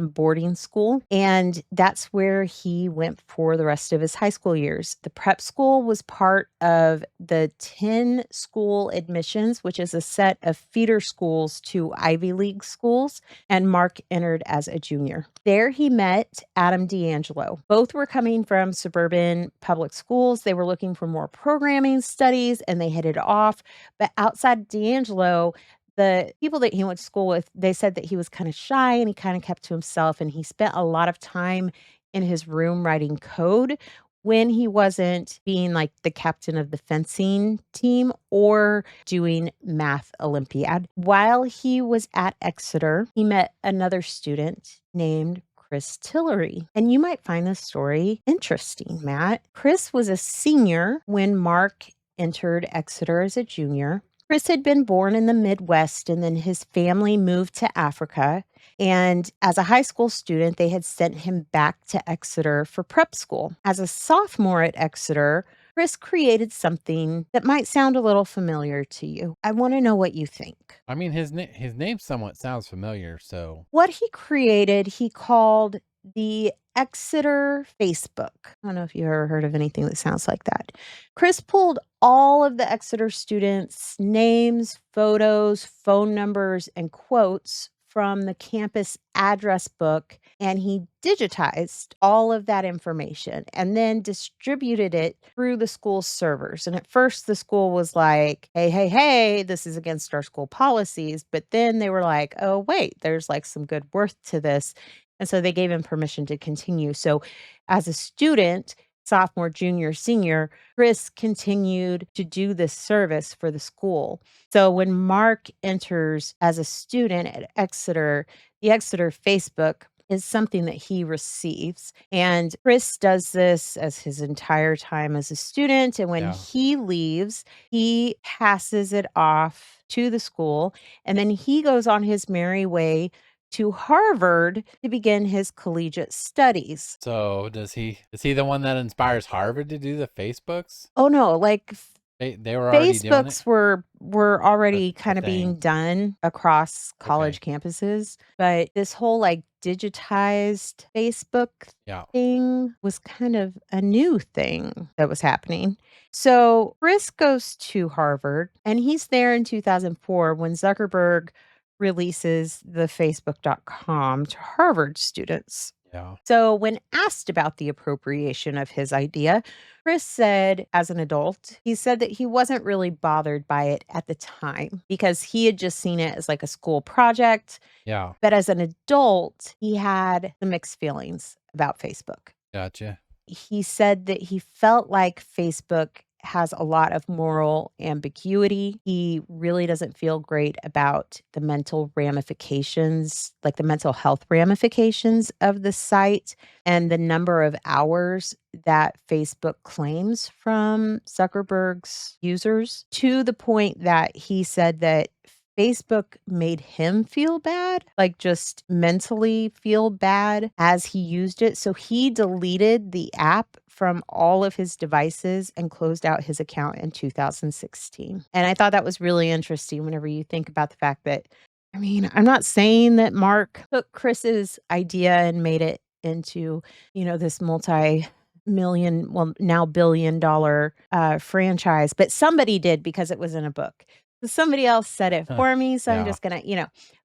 boarding school, and that's where he went for the rest of his high school years. The prep school was part of the 10 school admissions, which is a set of feeder schools to Ivy League schools, and Mark entered as a junior. There he met Adam D'Angelo. Both were coming from suburban public schools. They were looking for more programming studies, and they hit it off. But outside D'Angelo, the people that he went to school with, they said that he was kind of shy and he kind of kept to himself, and he spent a lot of time in his room writing code when he wasn't being like the captain of the fencing team or doing math olympiad. While he was at Exeter, he met another student named Chris Tillery. And you might find this story interesting, Matt. Chris was a senior when Mark entered Exeter as a junior. Chris had been born in the Midwest, and then his family moved to Africa. And as a high school student, they had sent him back to Exeter for prep school. As a sophomore at Exeter, Chris created something that might sound a little familiar to you. I want to know what you think. I mean, his name somewhat sounds familiar, so What he created, he called the Exeter Facebook. I don't know if you ever heard of anything that sounds like that. Chris pulled all of the Exeter students' names, photos, phone numbers, and quotes from the campus address book, and he digitized all of that information and then distributed it through the school's servers. And at first, the school was like, hey, hey, hey, this is against our school policies. But then they were like, oh, wait, there's like some good worth to this. And so they gave him permission to continue. So as a student, sophomore, junior, senior, Chris continued to do this service for the school. So when Mark enters as a student at Exeter, the Exeter Facebook is something that he receives. And Chris does this as his entire time as a student. And when yeah. he leaves, he passes it off to the school. And then he goes on his merry way to Harvard to begin his collegiate studies. So, is he the one that inspires Harvard to do the Facebooks? Oh, no, like They were already doing it? Facebooks were Or already it's just a kinda being thing? done across Okay. college campuses, but this whole, like, digitized Facebook Yeah. thing was kind of a new thing that was happening. So, Chris goes to Harvard, and he's there in 2004 when Zuckerberg releases the Facebook.com to Harvard students. Yeah. So, when asked about the appropriation of his idea, Chris said, as an adult, he said that he wasn't really bothered by it at the time because he had just seen it as like a school project. Yeah. But as an adult, he had the mixed feelings about Facebook. Gotcha. He said that he felt like Facebook has a lot of moral ambiguity. He really doesn't feel great about the mental ramifications, like the mental health ramifications of the site and the number of hours that Facebook claims from Zuckerberg's users, to the point that he said that Facebook made him feel bad, like just mentally feel bad as he used it. So he deleted the app from all of his devices and closed out his account in 2016. And I thought that was really interesting whenever you think about the fact that, I mean, I'm not saying that Mark took Chris's idea and made it into, this multi-million, well, now $1 billion franchise, but somebody did because it was in a book. Somebody else said it Huh. for me, so I'm Yeah. just gonna.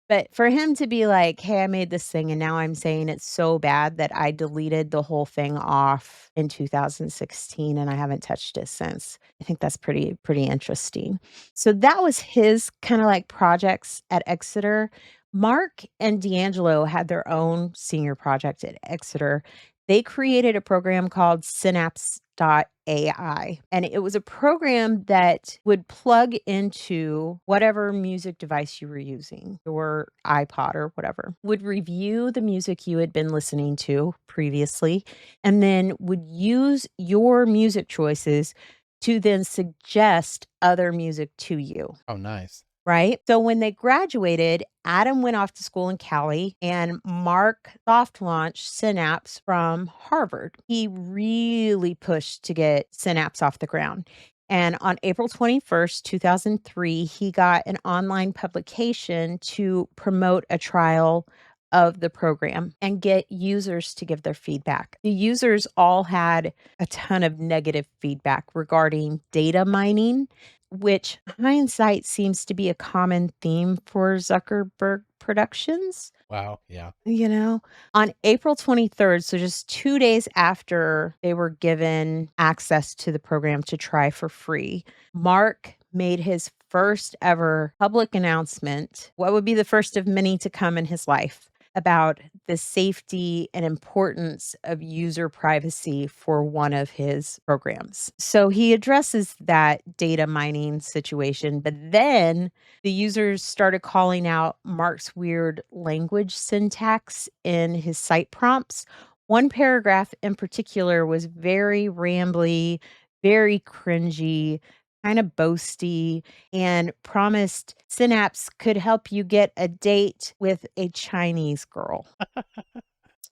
But for him to be like, "Hey, I made this thing and now I'm saying it's so bad that I deleted the whole thing off in 2016 and I haven't touched it since." I think that's pretty interesting. So that was his kinda like projects at Exeter. Mark and D'Angelo had their own senior project at Exeter. They created a program called Synapse.ai, and it was a program that would plug into whatever music device you were using, your iPod or whatever, would review the music you had been listening to previously, and then would use your music choices to then suggest other music to you. Oh, nice. Right? So when they graduated, Adam went off to school in Cali and Mark soft launched Synapse from Harvard. He really pushed to get Synapse off the ground. And on April 21st, 2003, he got an online publication to promote a trial of the program and get users to give their feedback. The users all had a ton of negative feedback regarding data mining, which hindsight seems to be a common theme for Zuckerberg Productions. Wow. Yeah. You know, on April 23rd, so just 2 days after they were given access to the program to try for free, Mark made his first ever public announcement, what would be the first of many to come in his life, about the safety and importance of user privacy for one of his programs. So he addresses that data mining situation, but then the users started calling out Mark's weird language syntax in his site prompts. One paragraph in particular was very rambly, very cringy, kind of boasty, and promised Synapse could help you get a date with a Chinese girl.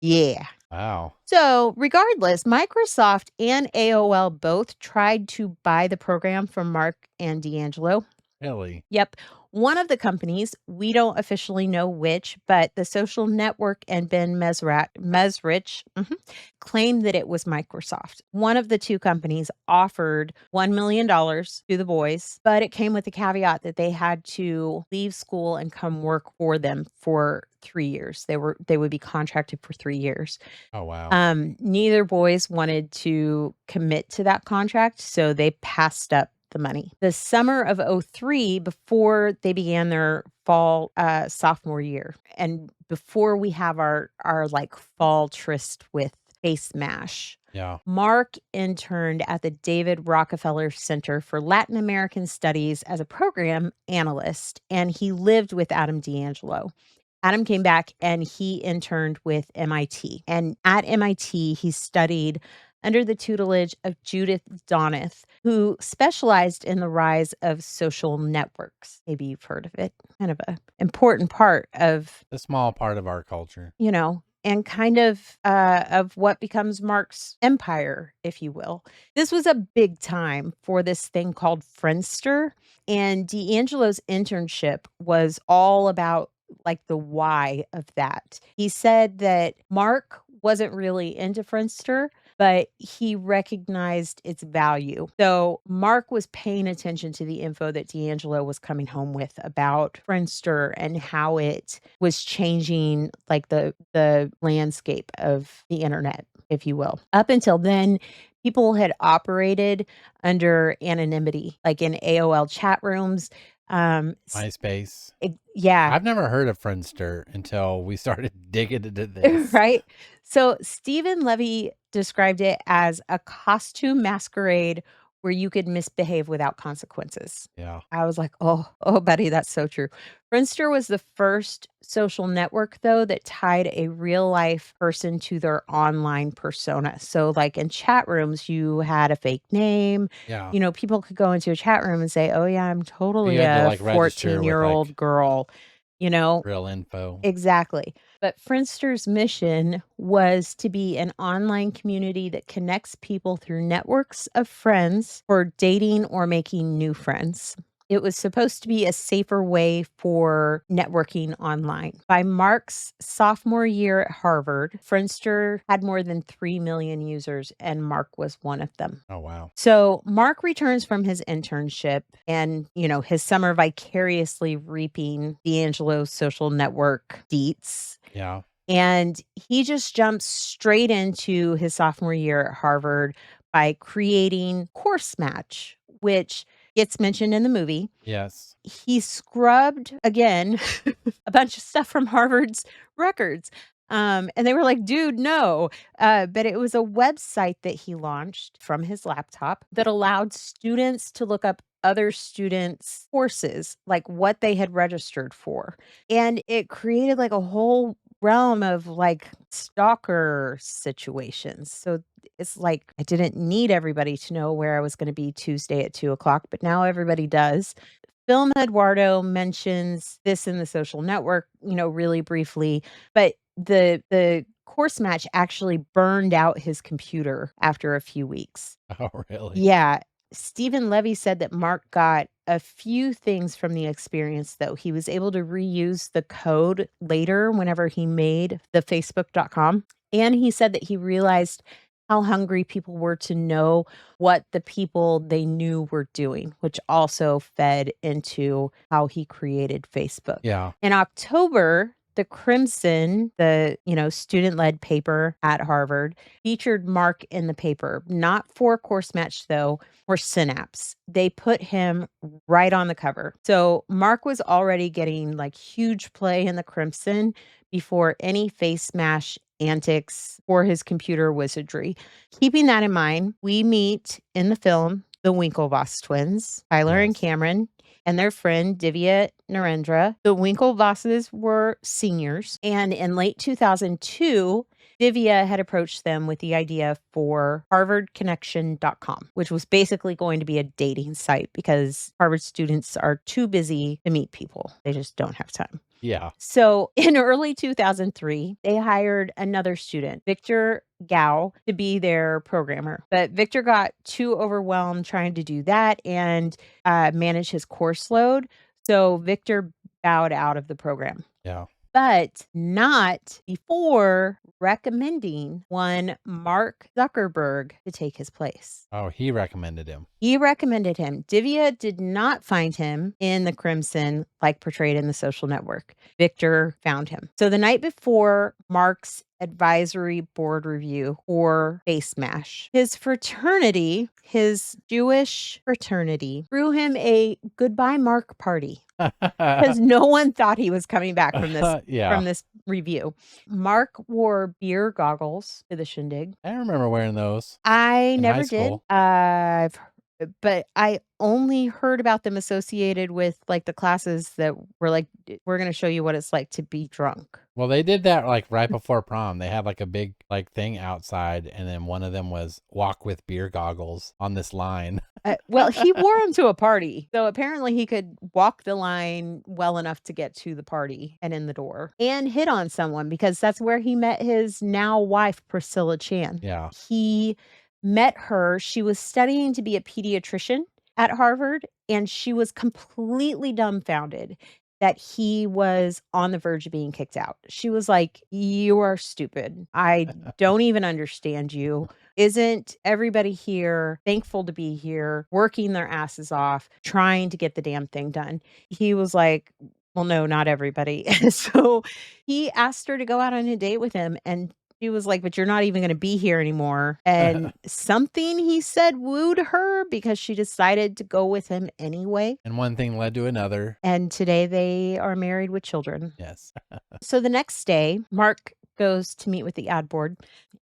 Yeah. Wow. So, regardless, Microsoft and AOL both tried to buy the program from Mark and D'Angelo. Really? Yep. One of the companies, we don't officially know which, but the social network and Ben Mesrich claimed that it was Microsoft. One of the two companies offered $1 million to the boys, but it came with the caveat that they had to leave school and come work for them for 3 years. They would be contracted for 3 years. Oh, wow. Neither boys wanted to commit to that contract, so they passed up the money. The summer of '03, before they began their fall, sophomore year, and before we have our, like, fall tryst with Face Mash, Yeah. Mark interned at the David Rockefeller Center for Latin American Studies as a program analyst, and he lived with Adam D'Angelo. Adam came back and he interned with MIT. And at MIT, he studied under the tutelage of Judith Donath, who specialized in the rise of social networks. Maybe you've heard of it. Kind of a important part of, A small part of our culture. and kind of what becomes Mark's empire, if you will. This was a big time for this thing called Friendster, and D'Angelo's internship was all about like the why of that. He said that Mark wasn't really into Friendster, but he recognized its value. So Mark was paying attention to the info that D'Angelo was coming home with about Friendster and how it was changing like the landscape of the internet, if you will. Up until then, people had operated under anonymity, like in AOL chat rooms. MySpace. Yeah, I've never heard of Friendster until we started digging into this. right? So Stephen Levy described it as a costume masquerade where you could misbehave without consequences. Yeah. I was like, "Oh, buddy, that's so true." Friendster was the first social network, though, that tied a real life person to their online persona. So, like in chat rooms, you had a fake name. Yeah. People could go into a chat room and say, "Oh, yeah, I'm So you totally had to a like register with 14-year-old like girl." You know, real info. Exactly. But Friendster's mission was to be an online community that connects people through networks of friends for dating or making new friends. It was supposed to be a safer way for networking online. By Mark's sophomore year at Harvard, Friendster had more than 3 million users, and Mark was one of them. Oh wow. So Mark returns from his internship and, his summer vicariously reaping D'Angelo's social network deets. Yeah. And he just jumps straight into his sophomore year at Harvard by creating Course Match, which gets mentioned in the movie. Yes. He scrubbed again a bunch of stuff from Harvard's records. And they were like, dude, no. But it was a website that he launched from his laptop that allowed students to look up other students' courses, like what they had registered for. And it created like a whole realm of like stalker situations. So it's like I didn't need everybody to know where I was going to be Tuesday at 2 o'clock, but now everybody does. Film Eduardo mentions this in The Social Network, really briefly, but the course match actually burned out his computer after a few weeks. Oh really? Yeah. Stephen Levy said that Mark got a few things from the experience, though. He was able to reuse the code later whenever he made the Facebook.com. And he said that he realized how hungry people were to know what the people they knew were doing, which also fed into how he created Facebook. Yeah. In October, the Crimson, the student-led paper at Harvard, featured Mark in the paper, not for Course Match though, or Synapse. They put him right on the cover. So Mark was already getting like huge play in the Crimson before any face smash antics or his computer wizardry. Keeping that in mind, we meet in the film the Winklevoss twins, Tyler and Yes. Cameron, and their friend Divya Narendra. The Winklevosses were seniors, and in late 2002, Divya had approached them with the idea for harvardconnection.com, which was basically going to be a dating site because Harvard students are too busy to meet people. They just don't have time. Yeah. So in early 2003, they hired another student, Victor Gao, to be their programmer. But Victor got too overwhelmed trying to do that and manage his course load. So Victor bowed out of the program, Yeah. but not before recommending one Mark Zuckerberg to take his place. Oh, he recommended him. He recommended him. Divya did not find him in the Crimson like portrayed in The Social Network. Victor found him. So the night before Mark's advisory board review or Face Mash, his fraternity, his Jewish fraternity, threw him a goodbye Mark party because no one thought he was coming back from this Yeah. from this review. Mark wore beer goggles to the shindig. I remember wearing those I in high never did. school. I've but I only heard about them associated with, like, the classes that were like, "We're gonna show you what it's like to be drunk." Well, they did that, like, right before prom. They had, like, a big, like, thing outside, and then one of them was walk with beer goggles on this line. Well, he wore them to a party, so apparently he could walk the line well enough to get to the party and in the door, and hit on someone because that's where he met his now wife, Priscilla Chan. Yeah. He met her, she was studying to be a pediatrician at Harvard, and she was completely dumbfounded that he was on the verge of being kicked out. She was like, "You are stupid. I don't even understand you. Isn't everybody here thankful to be here, working their asses off, trying to get the damn thing done?" He was like, "Well, no, not everybody." So he asked her to go out on a date with him, and she was like, "But you're not even gonna be here anymore." And something he said wooed her because she decided to go with him anyway. And one thing led to another. And today they are married with children. Yes. So the next day, Mark goes to meet with the ad board.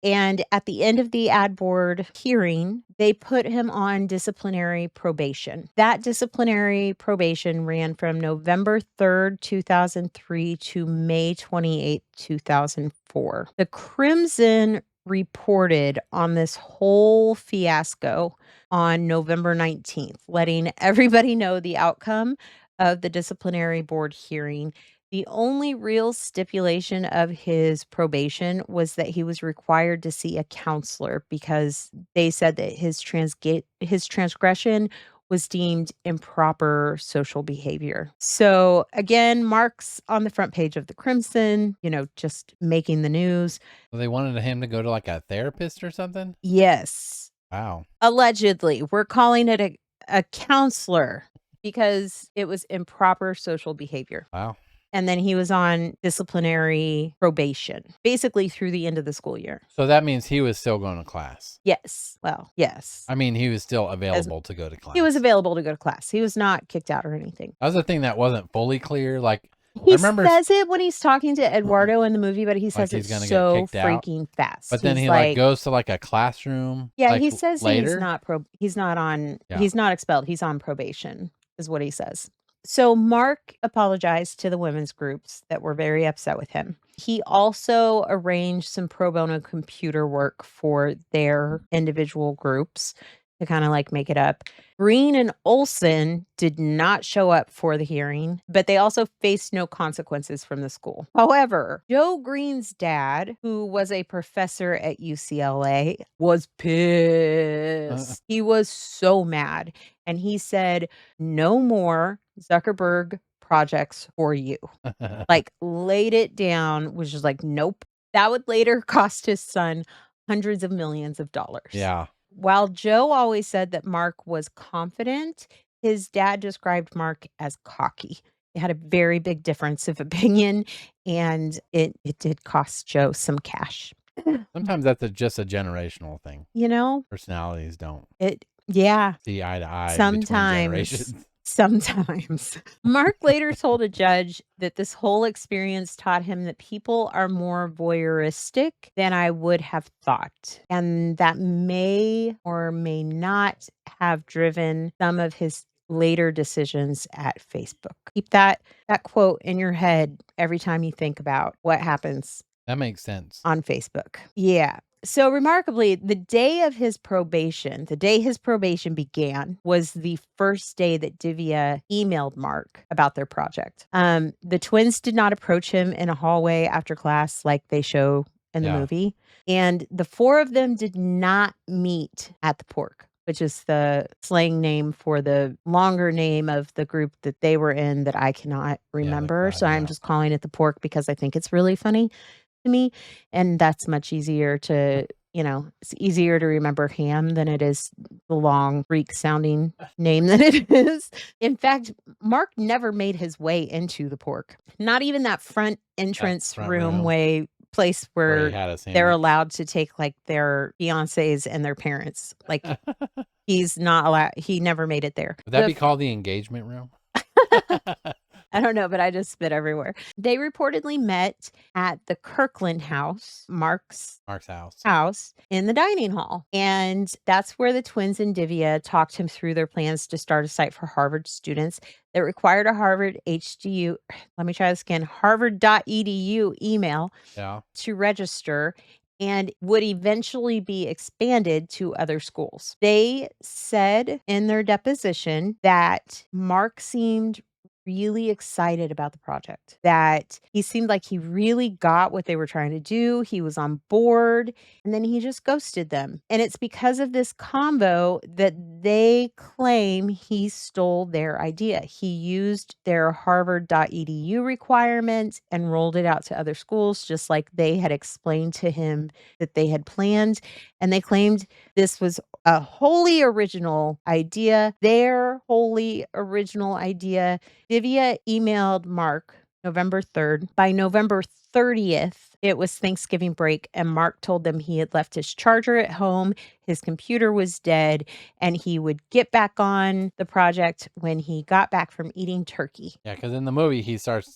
And at the end of the ad board hearing, they put him on disciplinary probation. That disciplinary probation ran from November 3rd, 2003 to May 28th, 2004. The Crimson reported on this whole fiasco on November 19th, letting everybody know the outcome of the disciplinary board hearing. The only real stipulation of his probation was that he was required to see a counselor because they said that his transgression was deemed improper social behavior. So again, Mark's on the front page of the Crimson, just making the news. So they wanted him to go to, like, a therapist or something? Yes, Wow. allegedly. We're calling it a counselor because it was improper social behavior. Wow. And then he was on disciplinary probation, basically through the end of the school year. So that means he was still going to class. Yes. Well, yes. I mean, he was still As available to go to he was class. available to go to class. He was not kicked out or anything. That was the thing that wasn't fully clear, like, I He remember says it when he's talking to Eduardo in the movie, but he like says it he's gonna get so kicked out, freaking fast. but then He's he, like, like, goes to, like, a classroom, yeah, like, he says later? Yeah. he's not expelled, he's on probation, is what he says. So Mark apologized to the women's groups that were very upset with him. He also arranged some pro bono computer work for their individual groups to kind of like make it up. Green and Olson did not show up for the hearing, but they also faced no consequences from the school. However, Joe Green's dad, who was a professor at UCLA, was pissed. He was so mad. And he said, "No more Zuckerberg projects for you." Like, laid it down, was just like, "Nope." That would later cost his son hundreds of millions of dollars. Yeah. While Joe always said that Mark was confident, his dad described Mark as cocky. It had a very big difference of opinion, and it did cost Joe some cash. Sometimes that's just a generational thing. You know, Personalities don't it yeah. see eye to eye between Sometimes. generations. Sometimes. Mark later told a judge that this whole experience taught him that people are more voyeuristic than I would have thought, and that may or may not have driven some of his later decisions at Facebook. Keep that quote in your head every time you think about what happens That makes sense. on Facebook. Yeah. So remarkably, the day his probation began was the first day that Divya emailed Mark about their project. The twins did not approach him in a hallway after class like they show in the Yeah. movie. And the four of them did not meet at the pork, which is the slang name for the longer name of the group that they were in that I cannot remember. So I'm yeah. just calling it the pork because I think it's really funny to me, and that's much easier to, it's easier to remember ham than it is the long Greek sounding name that it is. In fact, Mark never made his way into the pork. Not even that front entrance front room room place where he where had a they're sandwich. allowed to take like their fiancés and their parents. Like, he's not allowed, he never made it there. Would that be called the engagement room? I don't know, but I just spit everywhere. They reportedly met at the Kirkland house, Mark's Mark's house. house, in the dining hall. And that's where the twins and Divya talked him through their plans to start a site for Harvard students that required a Harvard HDU, let me try this again, harvard.edu email Yeah. to register and would eventually be expanded to other schools. They said in their deposition that Mark seemed really excited about the project, that he seemed like he really got what they were trying to do. He was on board and then he just ghosted them. And it's because of this combo that they claim he stole their idea. He used their harvard.edu requirements and rolled it out to other schools, just like they had explained to him that they had planned. And they claimed this was a wholly original idea, their wholly original idea. Divya emailed Mark November 3rd. By November 30th, it was Thanksgiving break, and Mark told them he had left his charger at home, his computer was dead, and he would get back on the project when he got back from eating turkey. Yeah, because in the movie,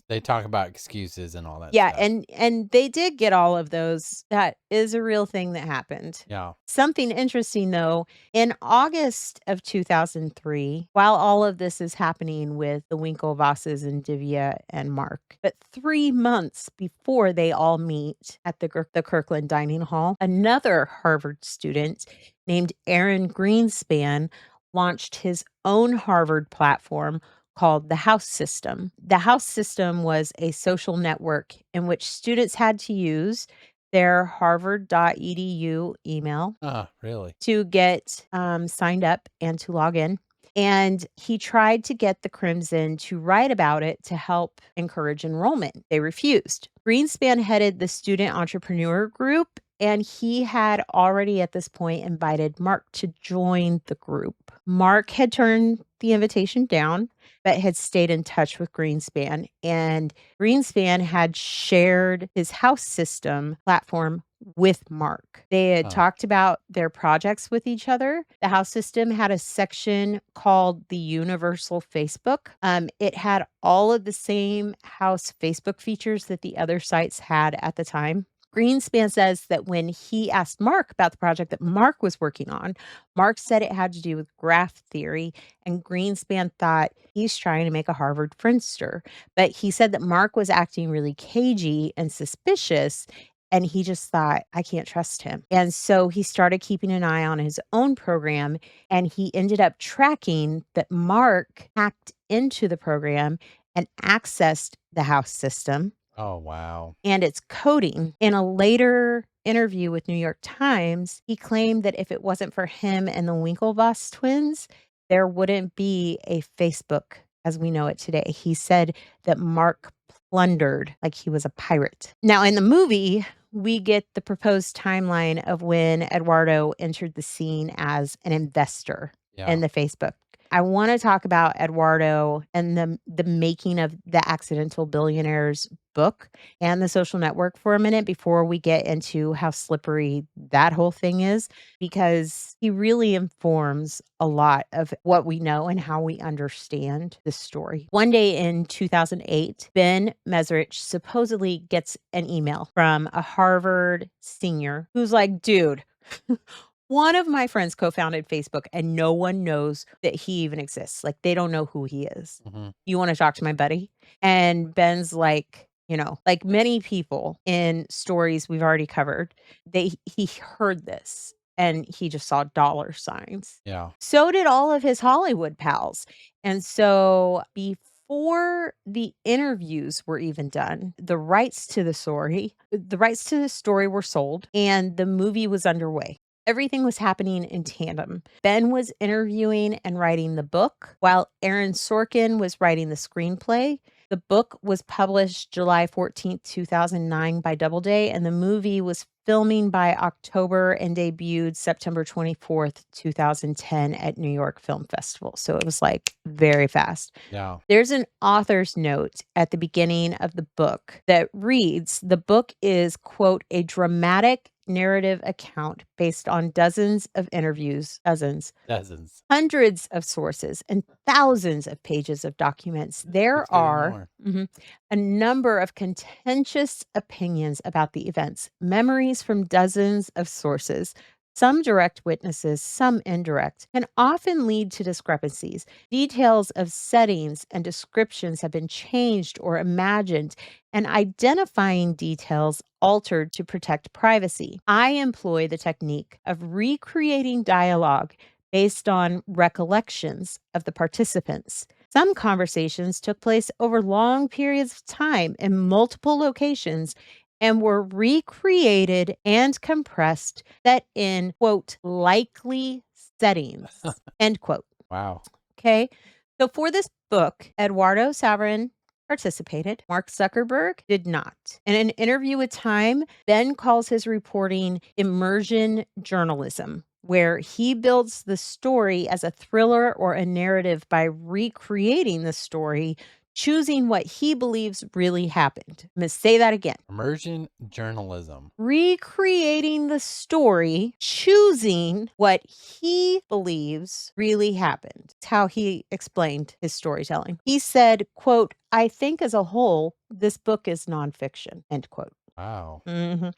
they talk about excuses and all that Yeah, stuff. and they did get all of those. That is a real thing that happened. Yeah. Something interesting though, in August of 2003, while all of this is happening with the Winklevosses and Divya and Mark, but 3 months before they all meet at the Kirkland Dining Hall, another Harvard student named Aaron Greenspan launched his own Harvard platform called the House System. The House System was a social network in which students had to use their harvard.edu email Really? to get signed up and to log in. And he tried to get the Crimson to write about it to help encourage enrollment. They refused. Greenspan headed the student entrepreneur group, and he had already at this point invited Mark to join the group. Mark had turned the invitation down, but had stayed in touch with Greenspan. And Greenspan had shared his House System platform with Mark. They had Huh. talked about their projects with each other. The House System had a section called the Universal Facebook. It had all of the same House Facebook features that the other sites had at the time. Greenspan says that when he asked Mark about the project that Mark was working on, Mark said it had to do with graph theory, and Greenspan thought he's trying to make a Harvard Friendster. But he said that Mark was acting really cagey and suspicious, and he just thought, I can't trust him. And so he started keeping an eye on his own program, and he ended up tracking that Mark hacked into the program and accessed the House System Oh, wow. and its coding. In a later interview with New York Times, he claimed that if it wasn't for him and the Winklevoss twins, there wouldn't be a Facebook as we know it today. He said that Mark plundered like he was a pirate. Now, in the movie, we get the proposed timeline of when Eduardo entered the scene as an investor Yeah. in the Facebook. I want to talk about Eduardo and the making of the Accidental Billionaires book and the social network for a minute before we get into how slippery that whole thing is, because he really informs a lot of what we know and how we understand the story. One day in 2008, Ben Mesrich supposedly gets an email from a Harvard senior who's like, dude, one of my friends co-founded Facebook and no one knows that he even exists. Like, they don't know who he is. Mhm. You wanna talk to my buddy? And Ben's like, like many people in stories we've already covered, he heard this and he just saw dollar signs. Yeah. So did all of his Hollywood pals. And so before the interviews were even done, the rights to the story were sold and the movie was underway. Everything was happening in tandem. Ben was interviewing and writing the book, while Aaron Sorkin was writing the screenplay. The book was published July 14th, 2009 by Doubleday, and the movie was filming by October and debuted September 24th, 2010 at New York Film Festival. So it was like very fast. Yeah. There's an author's note at the beginning of the book that reads, "The book is, quote, a dramatic narrative account based on dozens of interviews, dozens, Dozens. hundreds of sources, and thousands of pages of documents. Keeps There getting are more. a number of contentious opinions about the events, memories from dozens of sources. Some direct witnesses, some indirect, can often lead to discrepancies. Details of settings and descriptions have been changed or imagined, and identifying details altered to protect privacy. I employ the technique of recreating dialogue based on recollections of the participants. Some conversations took place over long periods of time in multiple locations and were recreated and compressed that in quote likely settings end quote. Wow. Okay. So for this book, Eduardo Saverin participated. Mark Zuckerberg did not. In an interview with Time, Ben calls his reporting immersion journalism, where he builds the story as a thriller or a narrative by recreating the story, choosing what he believes really happened. I'm going to say that again. Immersion journalism. Recreating the story, choosing what he believes really happened. It's how he explained his storytelling. He said, quote, "I think as a whole, this book is nonfiction," end quote. Wow. Mhm.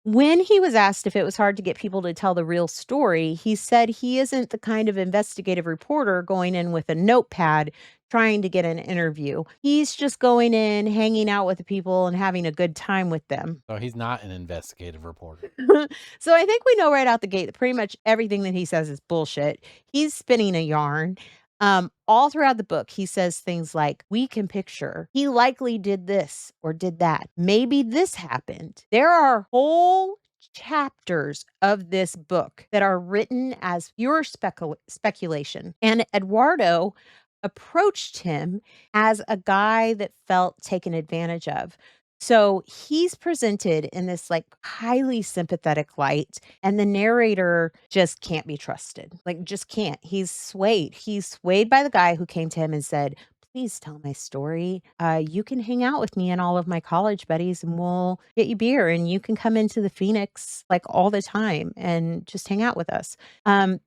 When he was asked if it was hard to get people to tell the real story, he said he isn't the kind of investigative reporter going in with a notepad trying to get an interview. He's just going in, hanging out with the people, and having a good time with them. So he's not an investigative reporter. So I think we know right out the gate that pretty much everything that he says is bullshit. He's spinning a yarn. All throughout the book, he says things like, "We can picture he likely did this or did that. Maybe this happened." There are whole chapters of this book that are written as pure speculation. And Eduardo approached him as a guy that felt taken advantage of. So he's presented in this like highly sympathetic light, and the narrator just can't be trusted. Like, just can't. He's swayed. He's swayed by the guy who came to him and said, "Please tell my story. You can hang out with me and all of my college buddies, and we'll get you beer, and you can come into the Phoenix like all the time and just hang out with us."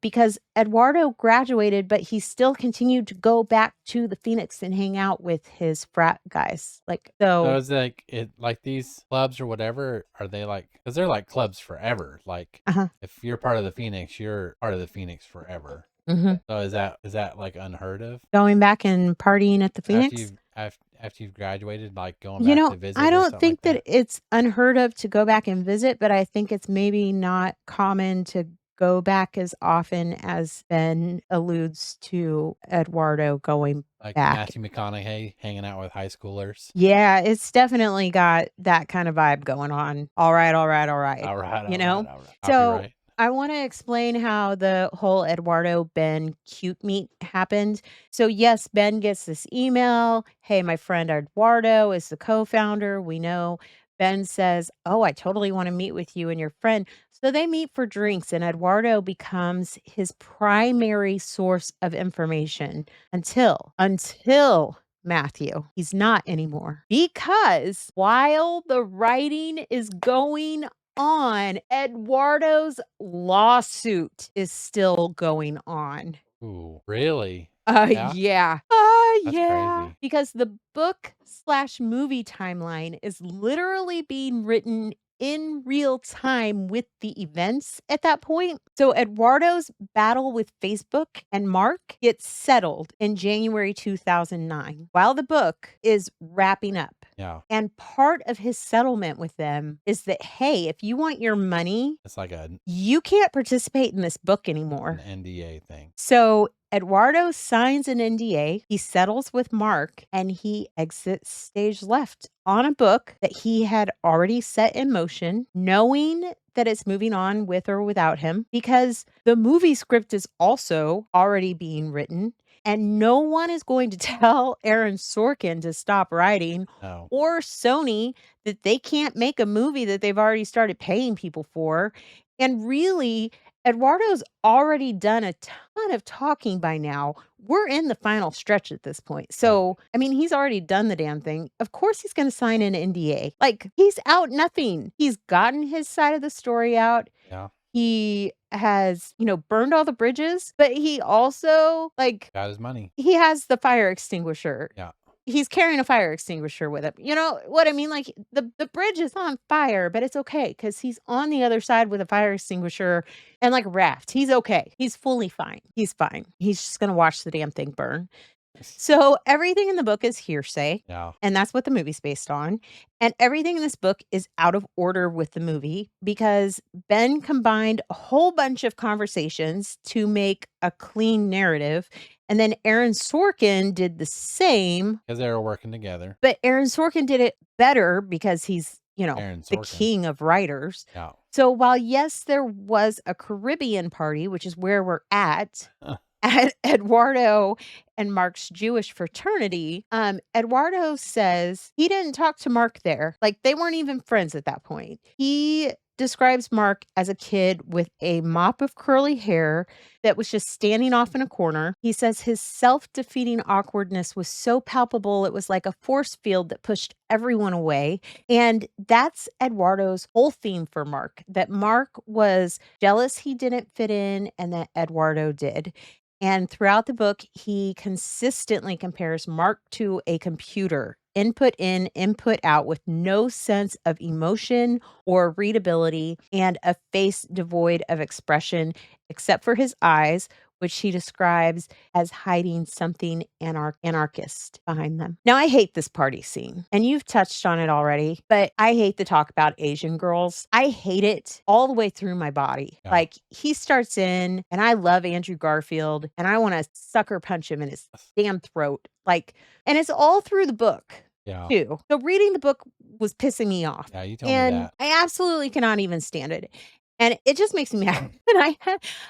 Because Eduardo graduated, but he still continued to go back to the Phoenix and hang out with his frat guys. Like, So so, it's like it like these clubs or whatever, are they like because they're like clubs forever. Like uh-huh. if you're part of the Phoenix, you're part of the Phoenix forever. Mhm. So is that like unheard of? Going back and partying at the Phoenix? After you've graduated, like going You back know, to I visit or don't something like think that that? it's unheard of to go back and visit, but I think it's maybe not common to go back as often as Ben alludes to Eduardo going Like back. Matthew McConaughey hanging out with high schoolers. Yeah, it's definitely got that kind of vibe going on. All right, all right, all right. All right, You all right, know? all right. So Copyright. I want to explain how the whole Eduardo Ben cute meet happened. So, yes, Ben gets this email. "Hey, my friend Eduardo is the co founder. We know." Ben says, "Oh, I totally want to meet with you and your friend." So they meet for drinks, and Eduardo becomes his primary source of information until Matthew. He's not anymore. Because while the writing is going on, Eduardo's lawsuit is still going on. Ooh, really? Yeah? Yeah. That's Yeah. crazy. Because the book/movie timeline is literally being written in real time with the events at that point. So Eduardo's battle with Facebook and Mark gets settled in January 2009 while the book is wrapping up. Yeah. And part of his settlement with them is that, hey, if you want your money, It's like a you can't participate in this book an anymore. NDA thing. So Eduardo signs an NDA, he settles with Mark, and he exits stage left on a book that he had already set in motion, knowing that it's moving on with or without him, because the movie script is also already being written. And no one is going to tell Aaron Sorkin to stop writing No. or Sony that they can't make a movie that they've already started paying people for. And really, Eduardo's already done a ton of talking by now. We're in the final stretch at this point. Yeah. So, I mean, he's already done the damn thing. Of course, he's going to sign an NDA. Like, he's out nothing. He's gotten his side of the story out. Yeah. He has, burned all the bridges, but he also, like, Got his money. he has the fire extinguisher. Yeah. He's carrying a fire extinguisher with him. You know what I mean? Like, the bridge is on fire, but it's okay because he's on the other side with a fire extinguisher and, like, a raft. He's okay. He's fully fine. He's fine. He's just gonna watch the damn thing burn. So everything in the book is hearsay, Yeah. and that's what the movie's based on. And everything in this book is out of order with the movie because Ben combined a whole bunch of conversations to make a clean narrative. And then Aaron Sorkin did the same, Because they were working together. but Aaron Sorkin did it better because he's, Aaron the Sorkin. king of writers. Yeah. So while, yes, there was a Caribbean party, which is where we're at Eduardo and Mark's Jewish fraternity, Eduardo says he didn't talk to Mark there. Like, they weren't even friends at that point. He describes Mark as a kid with a mop of curly hair that was just standing off in a corner. He says his self-defeating awkwardness was so palpable, it was like a force field that pushed everyone away. And that's Eduardo's whole theme for Mark, that Mark was jealous he didn't fit in and that Eduardo did. And throughout the book, he consistently compares Mark to a computer, input in, input out, with no sense of emotion or readability, and a face devoid of expression except for his eyes, which he describes as hiding something anarchist behind them. Now, I hate this party scene, and you've touched on it already, but I hate the talk about Asian girls. I hate it all the way through my body. Yeah. Like, he starts in, and I love Andrew Garfield, and I want to sucker punch him in his damn throat. Like, and it's all through the book. Yeah. Too. So reading the book was pissing me off. Yeah, you told me And that. I absolutely cannot even stand it. And it just makes me mad. And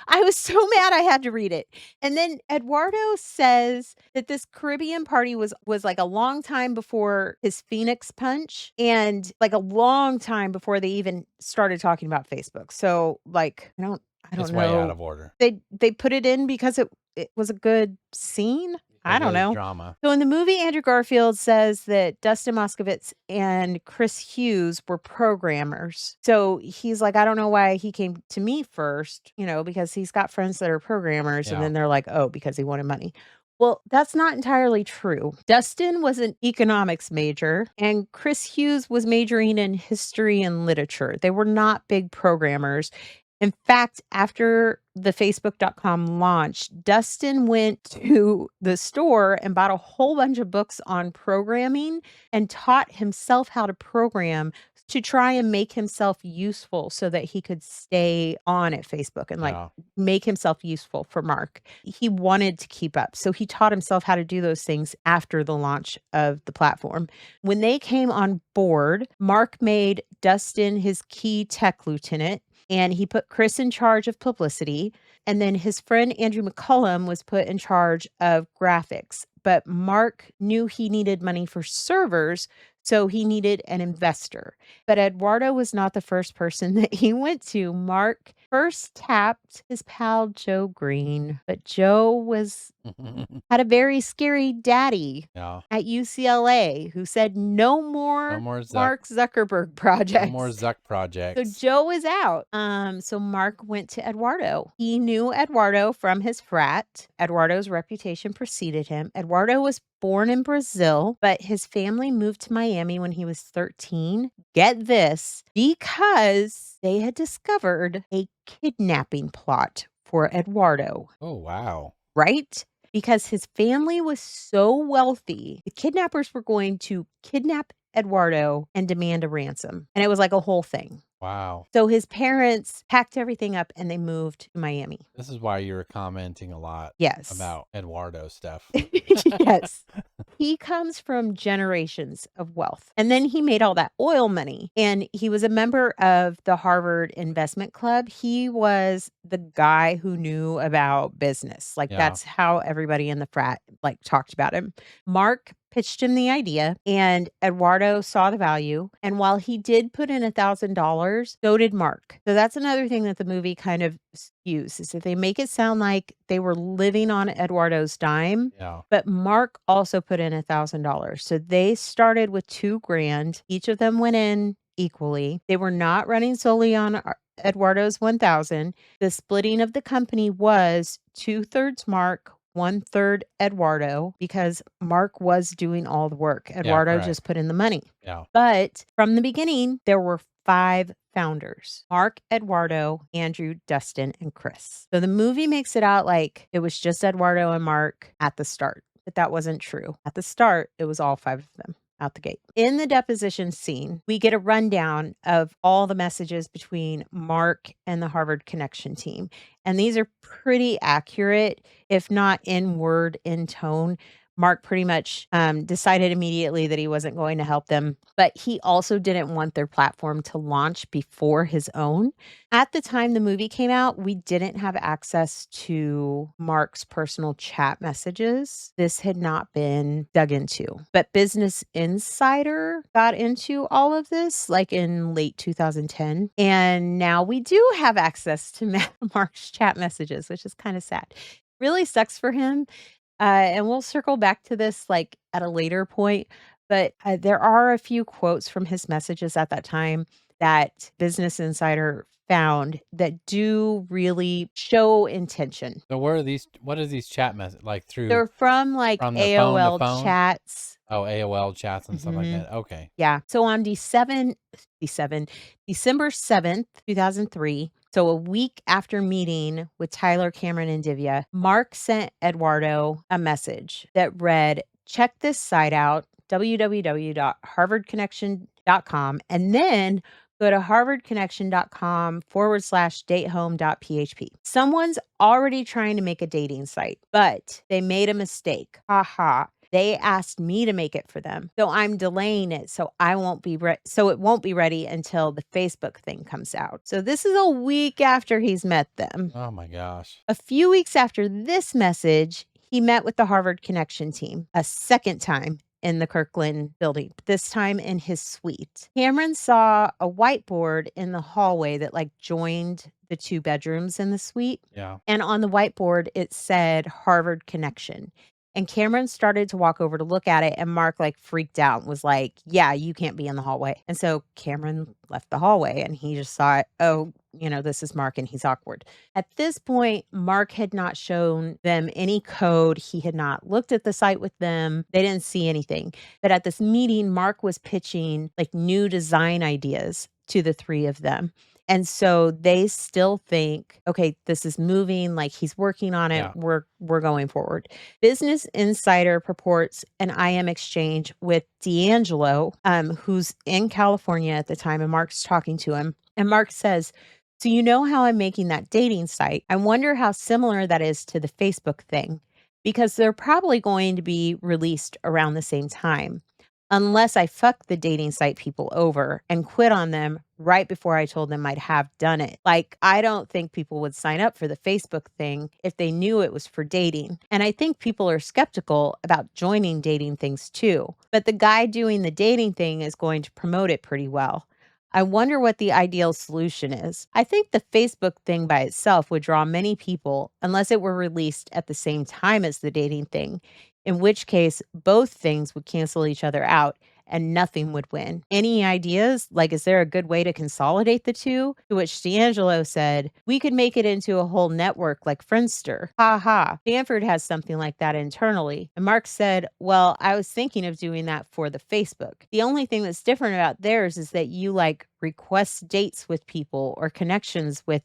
I was so mad I had to read it. And then Eduardo says that this Caribbean party was like a long time before his Phoenix punch and like a long time before they even started talking about Facebook. So, like, I don't It's way out know. of order. They put it in because it was a good scene. I Because don't there's know. drama. So in the movie, Andrew Garfield says that Dustin Moskovitz and Chris Hughes were programmers. So he's like, I don't know why he came to me first, because he's got friends that are programmers. And Yeah. then they're like, oh, because he wanted money. Well, that's not entirely true. Dustin was an economics major, and Chris Hughes was majoring in history and literature. They were not big programmers. In fact, after the Facebook.com launch, Dustin went to the store and bought a whole bunch of books on programming and taught himself how to program to try and make himself useful so that he could stay on at Facebook and, like, Yeah. make himself useful for Mark. He wanted to keep up. So he taught himself how to do those things after the launch of the platform. When they came on board, Mark made Dustin his key tech lieutenant, and he put Chris in charge of publicity. And then his friend Andrew McCullum was put in charge of graphics. But Mark knew he needed money for servers, so he needed an investor. But Eduardo was not the first person that he went to. Mark first tapped his pal Joe Green, but Joe had a very scary daddy Yeah. at UCLA who said no more more Zuck. Mark Zuckerberg No projects. more Zuck So projects. Joe is out. So Mark went to Eduardo. He knew Eduardo from his frat. Eduardo's reputation preceded him. Eduardo was born in Brazil, but his family moved to Miami when he was 13. Get this, because they had discovered a kidnapping plot for Eduardo, Oh, wow. right? Because his family was so wealthy, the kidnappers were going to kidnap Eduardo and demand a ransom. And it was like a whole thing. Wow. So his parents packed everything up and they moved to Miami. This is why you were commenting a lot Yes. about Eduardo stuff. Yes. He comes from generations of wealth. And then he made all that oil money. And he was a member of the Harvard Investment Club. He was the guy who knew about business. Like, Yeah. that's how everybody in the frat, like, talked about him. Mark pitched him the idea, and Eduardo saw the value. And while he did put in $1,000, so did Mark. So that's another thing that the movie kind of skews is that they make it sound like they were living on Eduardo's dime, Yeah. but Mark also put in $1,000. So they started with 2 grand. Each of them went in equally. They were not running solely on Eduardo's 1,000. The splitting of the company was 2/3 Mark, 1/3 Eduardo, because Mark was doing all the work. Yeah, Eduardo correct. just put in the money. Yeah. But from the beginning, there were 5 founders: Mark, Eduardo, Andrew, Dustin, and Chris. So the movie makes it out like it was just Eduardo and Mark at the start, but that wasn't true. At the start, it was all 5 of them out the gate. In the deposition scene, we get a rundown of all the messages between Mark and the Harvard Connection team. And these are pretty accurate, if not in word, in tone. Mark pretty much decided immediately that he wasn't going to help them, but he also didn't want their platform to launch before his own. At the time the movie came out, we didn't have access to Mark's personal chat messages. This had not been dug into, but Business Insider got into all of this like in late 2010. And now we do have access to Mark's chat messages, which is kind of sad. Really sucks for him, and we'll circle back to this like at a later point, but there are a few quotes from his messages at that time that Business Insider found that do really show intention. So where are these what are these chat messages like through They're from like from the phone to AOL phone? chats. Oh, AOL chats and stuff like Mhm. that. Okay. Yeah. So on D7 December 7th, 2003, so a week after meeting with Tyler, Cameron, and Divya, Mark sent Eduardo a message that read, "Check this site out, www.harvardconnection.com, and then go to harvardconnection.com/datehome.php. Someone's already trying to make a dating site, but they made a mistake. Ha ha. They asked me to make it for them. So I'm delaying it so it won't be ready until the Facebook thing comes out." So this is a week after he's met them. Oh my gosh. A few weeks after this message, he met with the Harvard Connection team a second time in the Kirkland building, this time in his suite. Cameron saw a whiteboard in the hallway that like joined the 2 bedrooms in the suite. Yeah. And on the whiteboard, it said Harvard Connection. And Cameron started to walk over to look at it, and Mark like freaked out and was like, "Yeah, you can't be in the hallway." And so Cameron left the hallway and he just thought, "Oh, this is Mark and he's awkward." At this point, Mark had not shown them any code. He had not looked at the site with them. They didn't see anything. But at this meeting, Mark was pitching like new design ideas to the 3 of them. And so they still think, okay, this is moving, like he's working on it. Yeah. We're going forward. Business Insider purports an IM exchange with D'Angelo, who's in California at the time, and Mark's talking to him. And Mark says, "So you know how I'm making that dating site? I wonder how similar that is to the Facebook thing, because they're probably going to be released around the same time. Unless I fuck the dating site people over and quit on them right before I told them I'd have done it. Like, I don't think people would sign up for the Facebook thing if they knew it was for dating. And I think people are skeptical about joining dating things too. But the guy doing the dating thing is going to promote it pretty well. I wonder what the ideal solution is. I think the Facebook thing by itself would draw many people unless it were released at the same time as the dating thing, in which case both things would cancel each other out and nothing would win. Any ideas? Like, is there a good way to consolidate the two?" To which D'Angelo said, "We could make it into a whole network like Friendster. Ha ha. Stanford has something like that internally." And Mark said, "Well, I was thinking of doing that for the Facebook. The only thing that's different about theirs is that you like request dates with people or connections with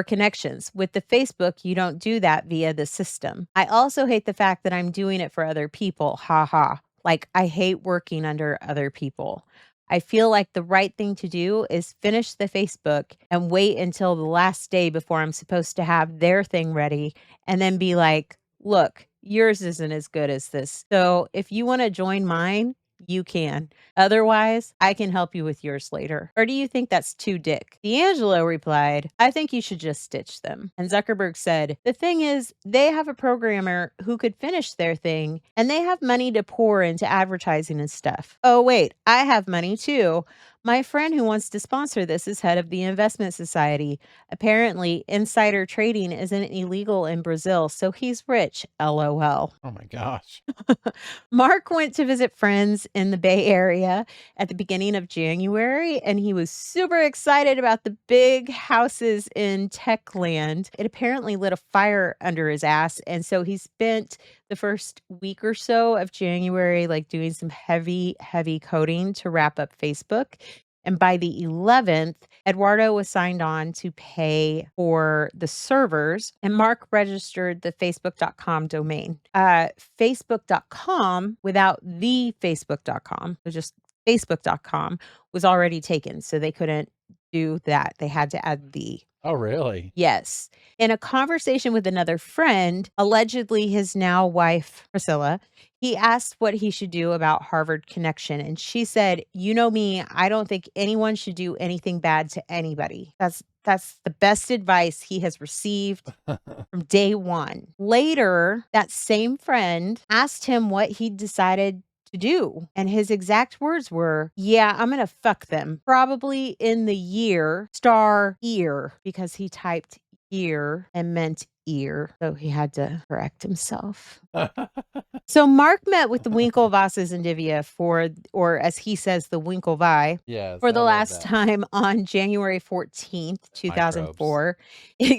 connections. With the Facebook, you don't do that via the system. I also hate the fact that I'm doing it for other people. Ha ha. Like, I hate working under other people. I feel like the right thing to do is finish the Facebook and wait until the last day before I'm supposed to have their thing ready and then be like, look, yours isn't as good as this. So if you want to join mine, you can. Otherwise, I can help you with yours later. Or do you think that's too dick? D'Angelo replied, I think you should just stitch them. And Zuckerberg said, the thing is, they have a programmer who could finish their thing, and they have money to pour into advertising and stuff. Oh, wait, I have money too. My friend who wants to sponsor this is head of the investment society. Apparently, insider trading isn't illegal in Brazil, so he's rich. LOL. Oh my gosh. Mark went to visit friends in the Bay Area at the beginning of January, and he was super excited about the big houses in Techland. It apparently lit a fire under his ass, and so he spent the first week or so of January like doing some heavy, heavy coding to wrap up Facebook. And by the 11th, Eduardo was signed on to pay for the servers, and Mark registered the Facebook.com domain. Facebook.com without the Facebook.com, so just Facebook.com was already taken. So they couldn't do that. They had to add the. Oh, really? Yes. In a conversation with another friend, allegedly his now wife, Priscilla, he asked what he should do about Harvard Connection. And she said, you know me, I don't think anyone should do anything bad to anybody. That's the best advice he has received from day one. Later, that same friend asked him what he decided to do. And his exact words were, yeah, I'm going to fuck them. Probably in the year, star ear, because he typed ear and meant ear. So he had to correct himself. So Mark met with the Winklevosses and Divya for, or as he says, the Winklevi Yes, for I the love last that. time on January 14th, Microbes. 2004,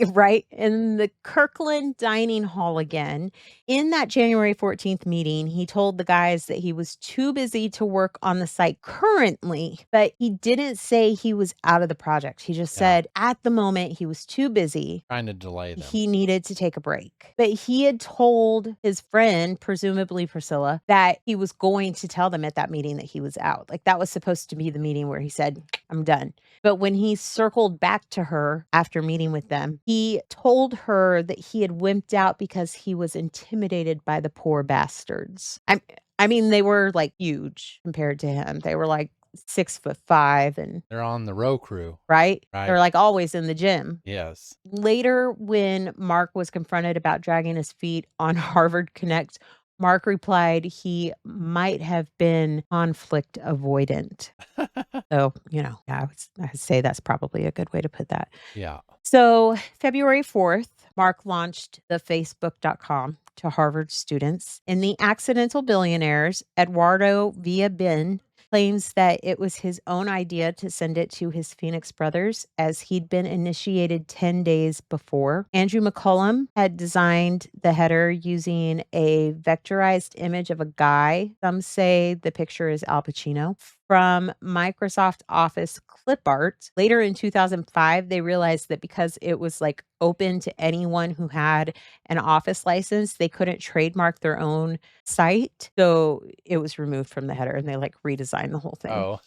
right? In the Kirkland Dining Hall again. In that January 14th meeting, he told the guys that he was too busy to work on the site currently, but he didn't say he was out of the project. He just Yeah, said at the moment he was too busy. trying to delay them. He needed to take a break. But he had told his friend, presumably Priscilla, that he was going to tell them at that meeting that he was out. Like that was supposed to be the meeting where he said, I'm done. But when he circled back to her after meeting with them, he told her that he had wimped out because he was intimidated by the poor bastards. I mean, they were like huge compared to him. They were like 6'5" and They're on the row crew, right? They're right? like always in the gym. Yes. Later, when Mark was confronted about dragging his feet on Harvard Connect, Mark replied he might have been conflict avoidant. So, yeah, I would say that's probably a good way to put that. Yeah. So, February 4th, Mark launched the Facebook.com to Harvard students. In the Accidental Billionaires, Eduardo Villabin claims that it was his own idea to send it to his Phoenix brothers as he'd been initiated 10 days before. Andrew McCullum had designed the header using a vectorized image of a guy. Some say the picture is Al Pacino from Microsoft Office clip art. Later in 2005, they realized that because it was like open to anyone who had an Office license, they couldn't trademark their own site. So it was removed from the header and they like redesigned the whole thing. Oh.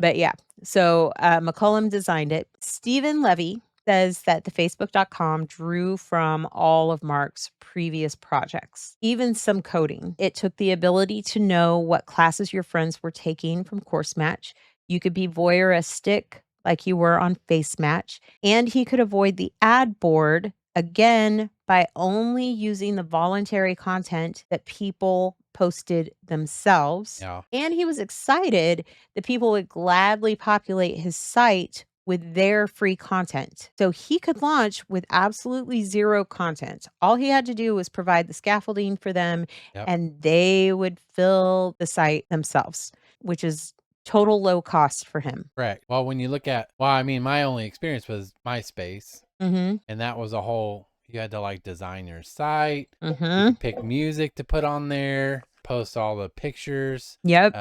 But yeah, so McCullum designed it. Stephen Levy says that the Facebook.com drew from all of Mark's previous projects, even some coding. It took the ability to know what classes your friends were taking from Course Match. You could be voyeuristic like you were on Face Match, and he could avoid the ad board again by only using the voluntary content that people posted themselves. Yeah. And he was excited that people would gladly populate his site with their free content. So he could launch with absolutely zero content. All he had to do was provide the scaffolding for them Yep. and they would fill the site themselves, which is total low cost for him. Correct. Well, when you look at, well, I mean, my only experience was MySpace, Mhm. and that was a whole, you had to like design your site. You Mhm. could pick music to put on there, post all the pictures. Yep.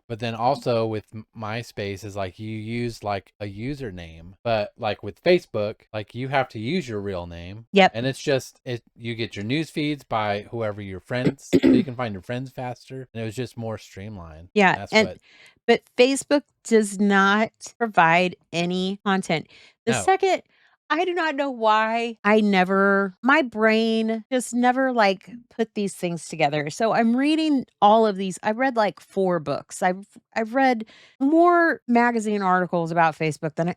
But then also with MySpace is like you use like a username, but like with Facebook, like you have to use your real name. Yep. And it's just you get your news feeds by whoever your friends, so you can find your friends faster. And it was just more streamlined. Yeah, That's and what but Facebook does not provide any content. The no. second I do not know why I never my brain just never, like, put these things together. So I'm reading all of these. I've read, like, 4 books. I've read more magazine articles about Facebook than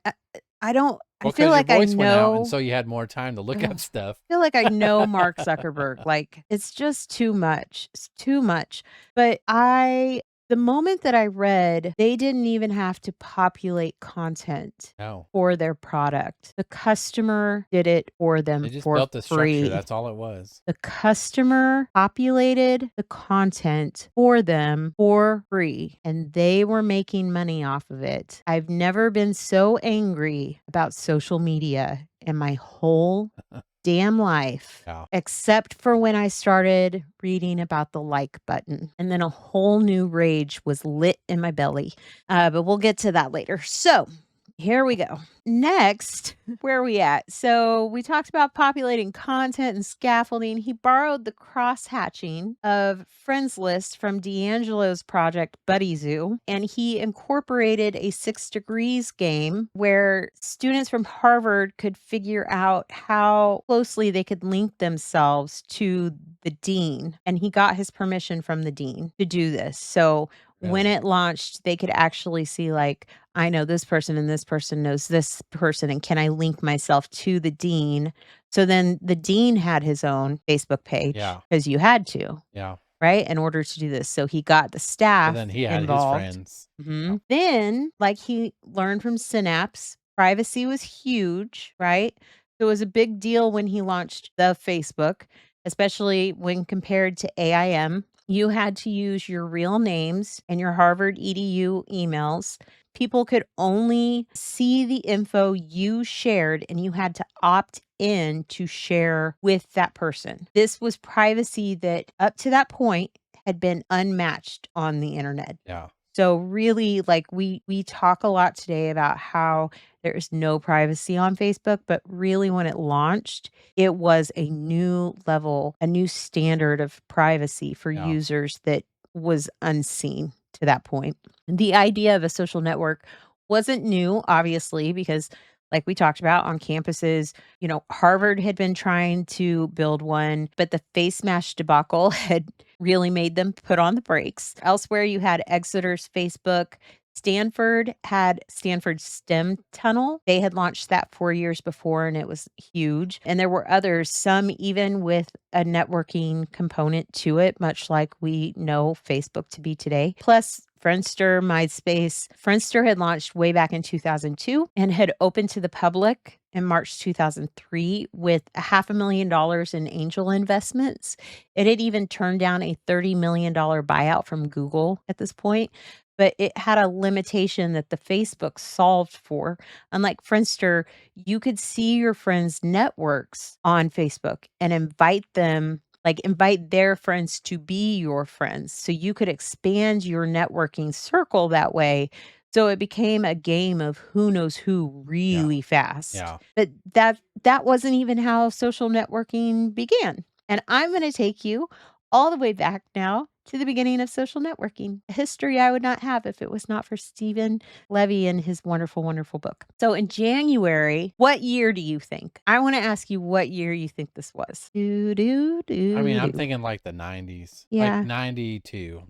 I don't I Well, feel because your like I voice went out, and know so you had more time to look up ugh, stuff. feel like I know Mark Zuckerberg, like, it's just too much, it's too much, but I the moment that I read, they didn't even have to populate content No. for their product. The customer did it for them They just for built the structure, free. that's all it was. The customer populated the content for them for free, and they were making money off of it. I've never been so angry about social media in my whole damn life, Yeah. except for when I started reading about the like button, and then a whole new rage was lit in my belly. But we'll get to that later. So here we go. Next, where are we at? So we talked about populating content and scaffolding. He borrowed the cross hatching of friends list from D'Angelo's project Buddy Zoo, and he incorporated a 6 degrees game where students from Harvard could figure out how closely they could link themselves to the dean. And he got his permission from the dean to do this. So when Really? it launched, they could actually see, like, I know this person and this person knows this person, and can I link myself to the dean? So then the dean had his own Facebook page Yeah. because you had to, Yeah. right, in order to do this. So he got the So then staff he had his involved. friends. Yeah. Then, like he learned from Synapse, privacy was huge, right? So it was a big deal when he launched the Facebook, especially when compared to AIM. You had to use your real names and your Harvard EDU emails. People could only see the info you shared, and you had to opt in to share with that person. This was privacy that up to that point had been unmatched on the internet. Yeah. So really, like, we talk a lot today about how there is no privacy on Facebook, but really when it launched, it was a new level, a new standard of privacy for Yeah. users that was unseen to that point. The idea of a social network wasn't new, obviously, because like we talked about on campuses, Harvard had been trying to build one, but the face mash debacle had really made them put on the brakes. Elsewhere, you had Exeter's Facebook. Stanford had Stanford STEM Tunnel. They had launched that 4 years before and it was huge. And there were others, some even with a networking component to it, much like we know Facebook to be today. Plus, Friendster, MySpace. Friendster had launched way back in 2002 and had opened to the public in March 2003 with a $500,000 in angel investments. It had even turned down a $30 million buyout from Google at this point, but it had a limitation that the Facebook solved for. Unlike Friendster, you could see your friends' networks on Facebook and invite their friends to be your friends. So you could expand your networking circle that way. So it became a game of who knows who Yeah. really fast. Yeah. But that wasn't even how social networking began. And I'm going to take you all the way back now to the beginning of social networking, a history I would not have if it was not for Stephen Levy and his wonderful, wonderful book. So in January, what year do you think? I want to ask you what year you think this was. Do, do, I mean, do, I'm do. thinking like the 90s, like Yeah, 92.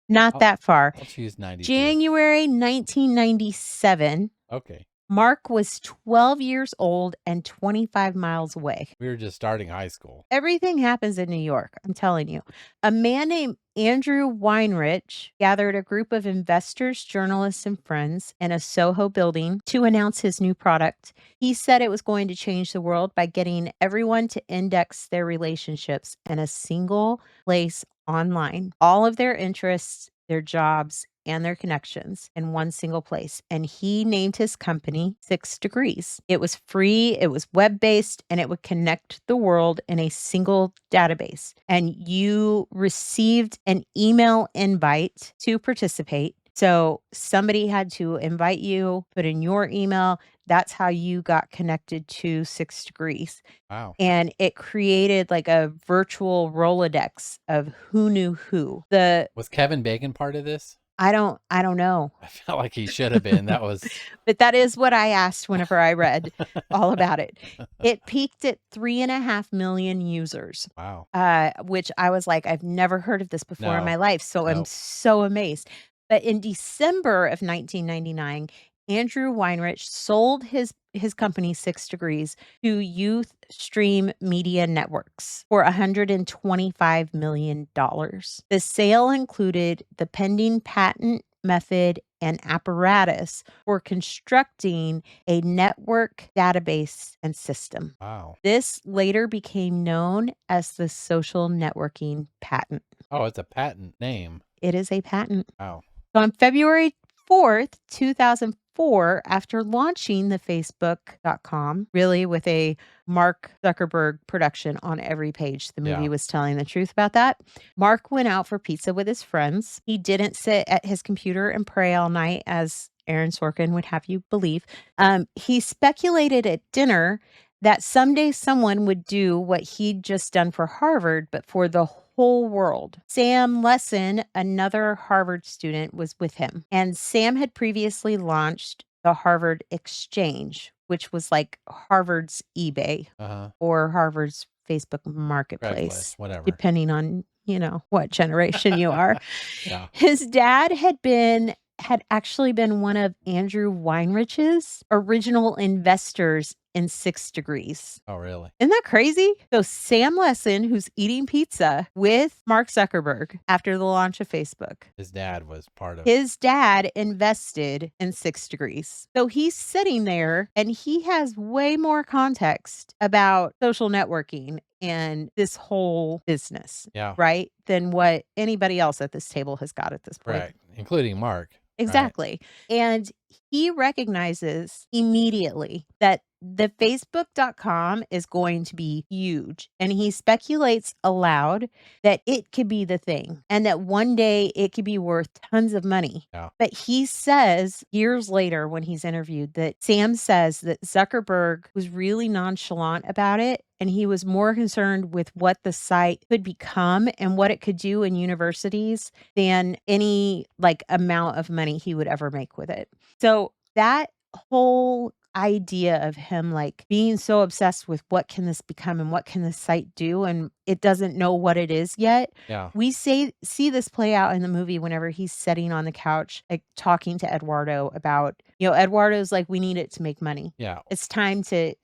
not I'll that far. I'll choose 92. January 1997. Okay. Mark was 12 years old and 25 miles away. We were just starting high school. Everything happens in New York, I'm telling you. A man named Andrew Weinrich gathered a group of investors, journalists, and friends in a Soho building to announce his new product. He said it was going to change the world by getting everyone to index their relationships in a single place online, all of their interests, their jobs, and their connections in one single place. And he named his company 6 Degrees. It was free, it was web based, and it would connect the world in a single database. And you received an email invite to participate. So somebody had to invite you, put in your email. That's how you got connected to 6 Degrees. Wow. And it created like a virtual Rolodex of who knew who. Was Kevin Bacon part of this? I don't know. I felt like he should have been. That was But that is what I asked whenever I read all about it. It peaked at 3.5 million users, wow. which I was like, "I've never heard of this before in my No, life," so I'm no. so amazed. But in December of 1999, Andrew Weinrich sold his company, 6 Degrees, to Youth Stream Media Networks for $125 million. The sale included the pending patent, method, and apparatus for constructing a network database and system. Wow. This later became known as the social networking patent. Oh, it's a patent name. It is a patent. Wow. So on February 4th, 2004, after launching the Facebook.com, really with a Mark Zuckerberg production on every page, the movie Yeah. was telling the truth about that. Mark went out for pizza with his friends. He didn't sit at his computer and pray all night, as Aaron Sorkin would have you believe. He speculated at dinner that someday someone would do what he'd just done for Harvard, but for the whole world. Sam Lessin, another Harvard student, was with him. And Sam had previously launched the Harvard Exchange, which was like Harvard's eBay Uh-huh. or Harvard's Facebook Marketplace, Craigslist, whatever. depending on, what generation you are. Yeah. His dad had actually been one of Andrew Weinrich's original investors in 6 Degrees. Oh, really? Isn't that crazy? So Sam Lessin, who's eating pizza with Mark Zuckerberg after the launch of Facebook, His dad was part of his dad invested in 6 Degrees. So he's sitting there and he has way more context about social networking and this whole business, yeah, right? Than what anybody else at this table has got at this point. correct, including Mark, right? Exactly. And he recognizes immediately that the Facebook.com is going to be huge. And he speculates aloud that it could be the thing and that one day it could be worth tons of money. Yeah, But he says years later when he's interviewed that Sam says that Zuckerberg was really nonchalant about it. And he was more concerned with what the site could become and what it could do in universities than any like amount of money he would ever make with it. So that whole idea of him like being so obsessed with what can this become and what can this site do and it doesn't know what it is yet. yeah, We see this play out in the movie whenever he's sitting on the couch like talking to Eduardo about, Eduardo's like we need it to make money. yeah, It's time to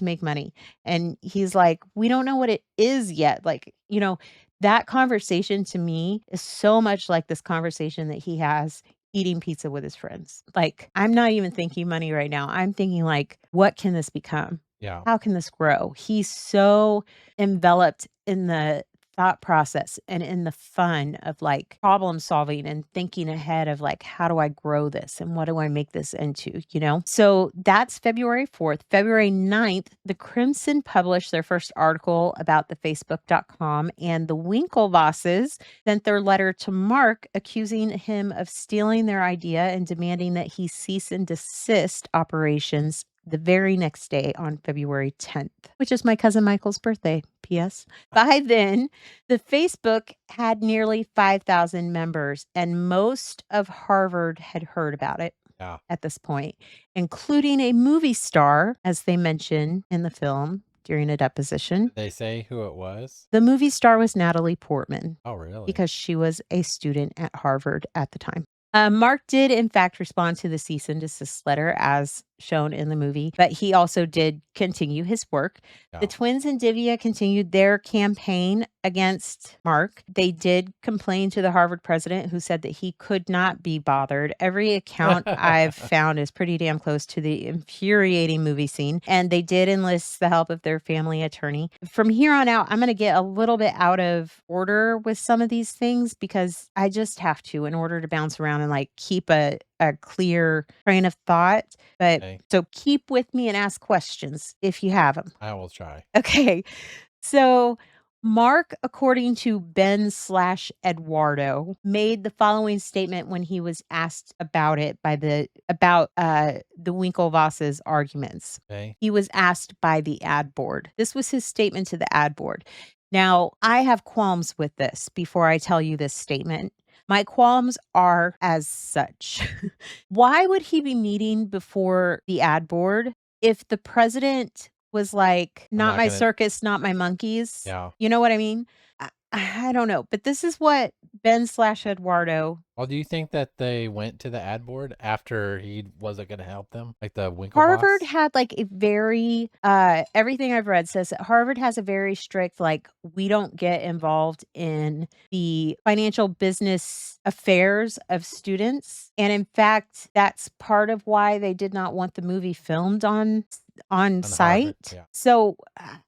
make money. And he's like, we don't know what it is yet. Like, that conversation to me is so much like this conversation that he has eating pizza with his friends. Like, I'm not even thinking money right now. I'm thinking like, what can this become? yeah, How can this grow? He's so enveloped in the thought process and in the fun of like problem solving and thinking ahead of like, how do I grow this and what do I make this into? So that's February 4th. February 9th, the Crimson published their first article about the Facebook.com, and the Winklevosses sent their letter to Mark accusing him of stealing their idea and demanding that he cease and desist operations the very next day on February 10th, which is my cousin Michael's birthday. P.S. By then, the Facebook had nearly 5,000 members, and most of Harvard had heard about it yeah. at this point, including a movie star, as they mention in the film during a deposition. Did they say who it was? The movie star was Natalie Portman Oh, really? because she was a student at Harvard at the time. Mark did, in fact, respond to the cease and desist letter as shown in the movie, but he also did continue his work. The Yeah. twins and Divya continued their campaign against Mark. They did complain to the Harvard president, who said that he could not be bothered. Every account I've found is pretty damn close to the infuriating movie scene, and they did enlist the help of their family attorney. From here on out, I'm going to get a little bit out of order with some of these things because I just have to in order to bounce around and like keep a clear train of thought. But Okay, so keep with me and ask questions if you have them. I will try. Okay. So Mark, according to Ben/Eduardo, made the following statement when he was asked about it about the Winklevosses arguments. Okay, He was asked by the ad board. This was his statement to the ad board. Now, I have qualms with this before I tell you this statement. My qualms are as such. Why would he be meeting before the ad board if the president was like, I'm "Not not my gonna circus, not my monkeys." yeah. You know what I mean? I don't know, but this is what Ben/Eduardo. Well, do you think that they went to the ad board after he wasn't gonna help them? Like the Harvard Winklevoss? had, like, a very, everything I've read says that Harvard has a very strict, like, we don't get involved in the financial business affairs of students, and in fact, that's part of why they did not want the movie filmed on On Harvard? site. Yeah. So,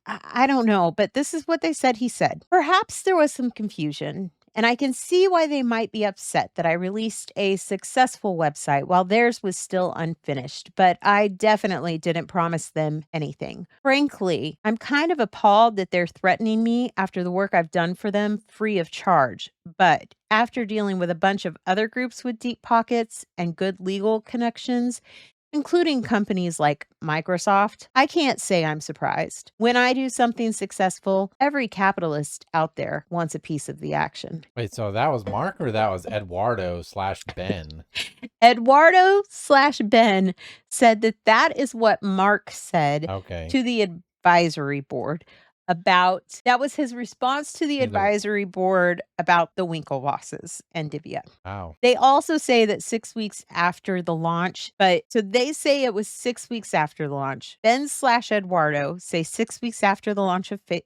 I don't know, but this is what they said he said. "Perhaps there was some confusion, and I can see why they might be upset that I released a successful website while theirs was still unfinished, but I definitely didn't promise them anything. Frankly, I'm kind of appalled that they're threatening me after the work I've done for them free of charge. But after dealing with a bunch of other groups with deep pockets and good legal connections, including companies like Microsoft, I can't say I'm surprised. When I do something successful, every capitalist out there wants a piece of the action." Wait, so that was Mark or that was Eduardo/Ben? Eduardo/Ben said that that is what Mark said Okay. to the advisory board about that was his response to the To the advisory board about the Winklevosses and Divya. wow. They also say that 6 weeks after the launch, but so they say it was 6 weeks after the launch. Ben/Eduardo say 6 weeks after the launch of the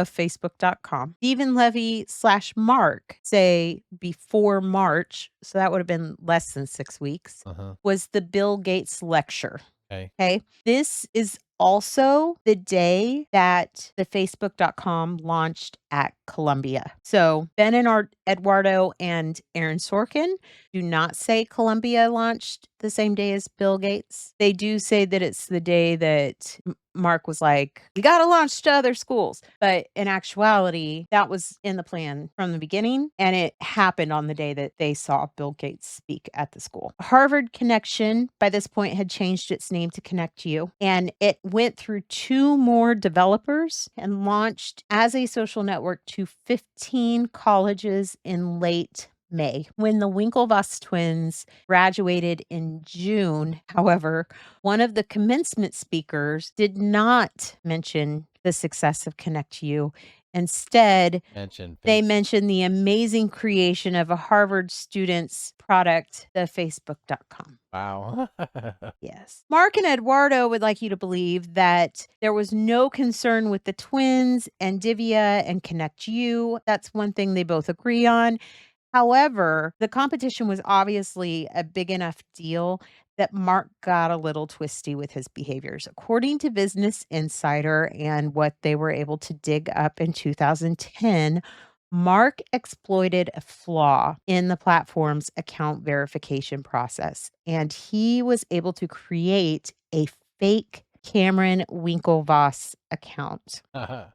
Facebook.com. Stephen Levy/Mark say before March, so that would have been less than 6 weeks, Uh-huh. was the Bill Gates lecture. Okay. Okay. This is also the day that the Facebook.com launched at Columbia. So Ben and Eduardo and Aaron Sorkin do not say Columbia launched the same day as Bill Gates. They do say that it's the day that Mark was like, "We got to launch to other schools." But in actuality, that was in the plan from the beginning. And it happened on the day that they saw Bill Gates speak at the school. Harvard Connection, by this point, had changed its name to Connect You. And it went through 2 more developers and launched as a social network to 15 colleges in late May. When the Winklevoss twins graduated in June, however, one of the commencement speakers did not mention the success of Connect You. Instead, Mentioned they face. mentioned the amazing creation of a Harvard student's product, the Facebook.com. Wow. Yes. Mark and Eduardo would like you to believe that there was no concern with the twins and Divya and Connect You. That's one thing they both agree on. However, the competition was obviously a big enough deal that Mark got a little twisty with his behaviors. According to Business Insider and what they were able to dig up in 2010, Mark exploited a flaw in the platform's account verification process, and he was able to create a fake Cameron Winklevoss account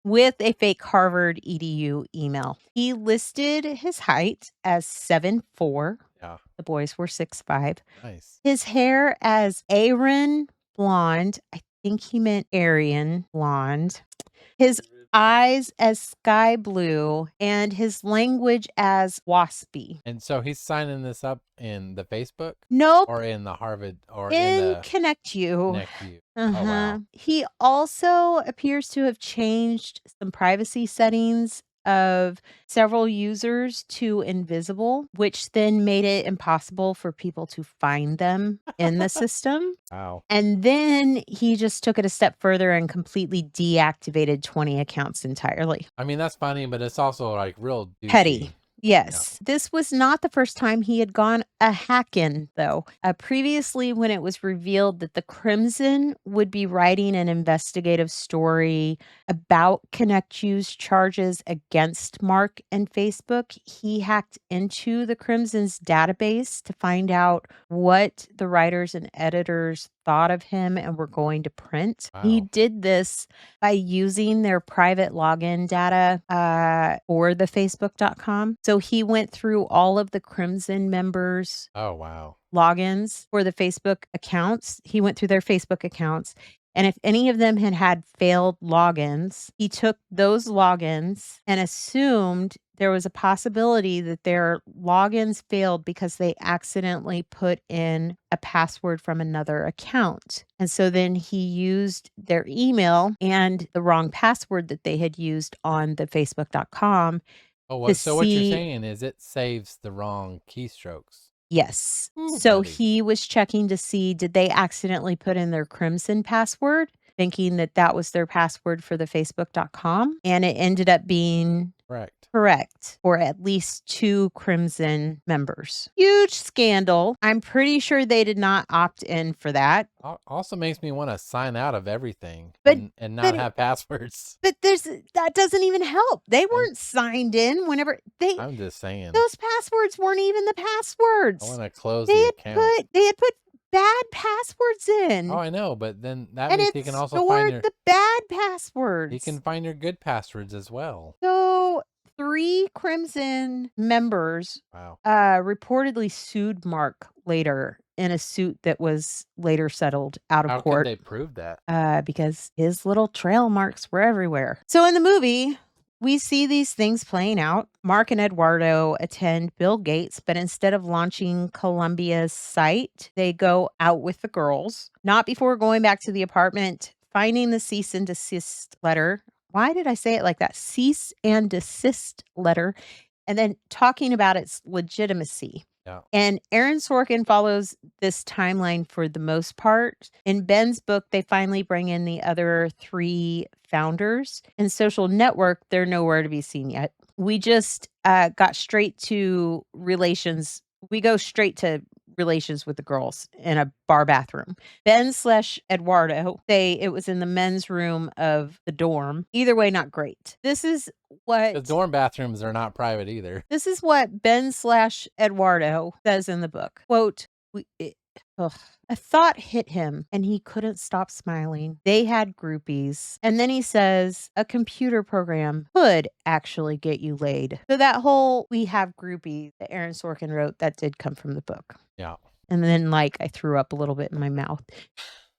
with a fake Harvard EDU email. He listed his height as 7'4". Yeah. The boys were 6'5". Nice. His hair as Aaron blonde. I think he meant Aryan blonde. His eyes as sky blue and his language as waspy. And so he's signing this up in the Facebook Nope, or in the Harvard or in in the Connect You. Connect You? Oh, Uh-huh. wow. He also appears to have changed some privacy settings of several users to invisible, which then made it impossible for people to find them in the system. Wow. And then he just took it a step further and completely deactivated 20 accounts entirely. I mean, that's funny, but it's also like real Petty. douchey. Yeah. Yes. This was not the first time he had gone a hack-in, though. Previously, when it was revealed that the Crimson would be writing an investigative story about Connect U's charges against Mark and Facebook, he hacked into the Crimson's database to find out what the writers and editors thought of him and were going to print. He Wow. did this by using their private login data for the Facebook.com. So he went through all of the Crimson members' Oh, wow. logins for the Facebook accounts. He went through their Facebook accounts. And if any of them had failed logins, he took those logins and assumed there was a possibility that their logins failed because they accidentally put in a password from another account. And so then he used their email and the wrong password that they had used on the Facebook.com Oh, to what you're see. saying is it saves the wrong keystrokes. Yes. Ooh, So buddy. he was checking to see, did they accidentally put in their Crimson password, thinking that that was their password for the Facebook.com, and it ended up being Correct. correct for at least 2 Crimson members. Huge scandal. I'm pretty sure they did not opt in for that. Also makes me wanna sign out of everything But and but not it have passwords. but there's that doesn't even help. They I'm weren't signed in whenever they I'm just saying, those passwords weren't even the I passwords. wanna close the account. They had put bad passwords Oh, in, I know, but then that and means it stored the bad he can passwords. find your good passwords as well. So 3 Crimson members, Wow. reportedly sued Mark later in a suit that was later settled out of How could court, they prove that? because his little trail marks were everywhere. So in the movie, we see these things playing out. Mark and Eduardo attend Bill Gates, but instead of launching Columbia's site, they go out with the girls, not before going back to the apartment, finding the cease and desist letter. Why did I say it like that? Cease and desist letter, and then talking about its legitimacy. Yeah. And Aaron Sorkin follows this timeline for the most part. In Ben's book, they finally bring in the other 3 founders. In Social Network, they're nowhere to be seen yet. We just got straight to relations. We go straight to relations with the girls in a bar bathroom. Ben slash Eduardo say it was in the men's room of the dorm. Either way, not great. The What dorm bathrooms are not private either. this is what Ben slash Eduardo says in the book. Quote, ugh, a thought hit him and he couldn't stop smiling. They had groupies. And then he says, a computer program could actually get you laid. So that whole we have groupies that Aaron Sorkin wrote, that did come from the book. Yeah. And then, like, I threw up a little bit in my mouth.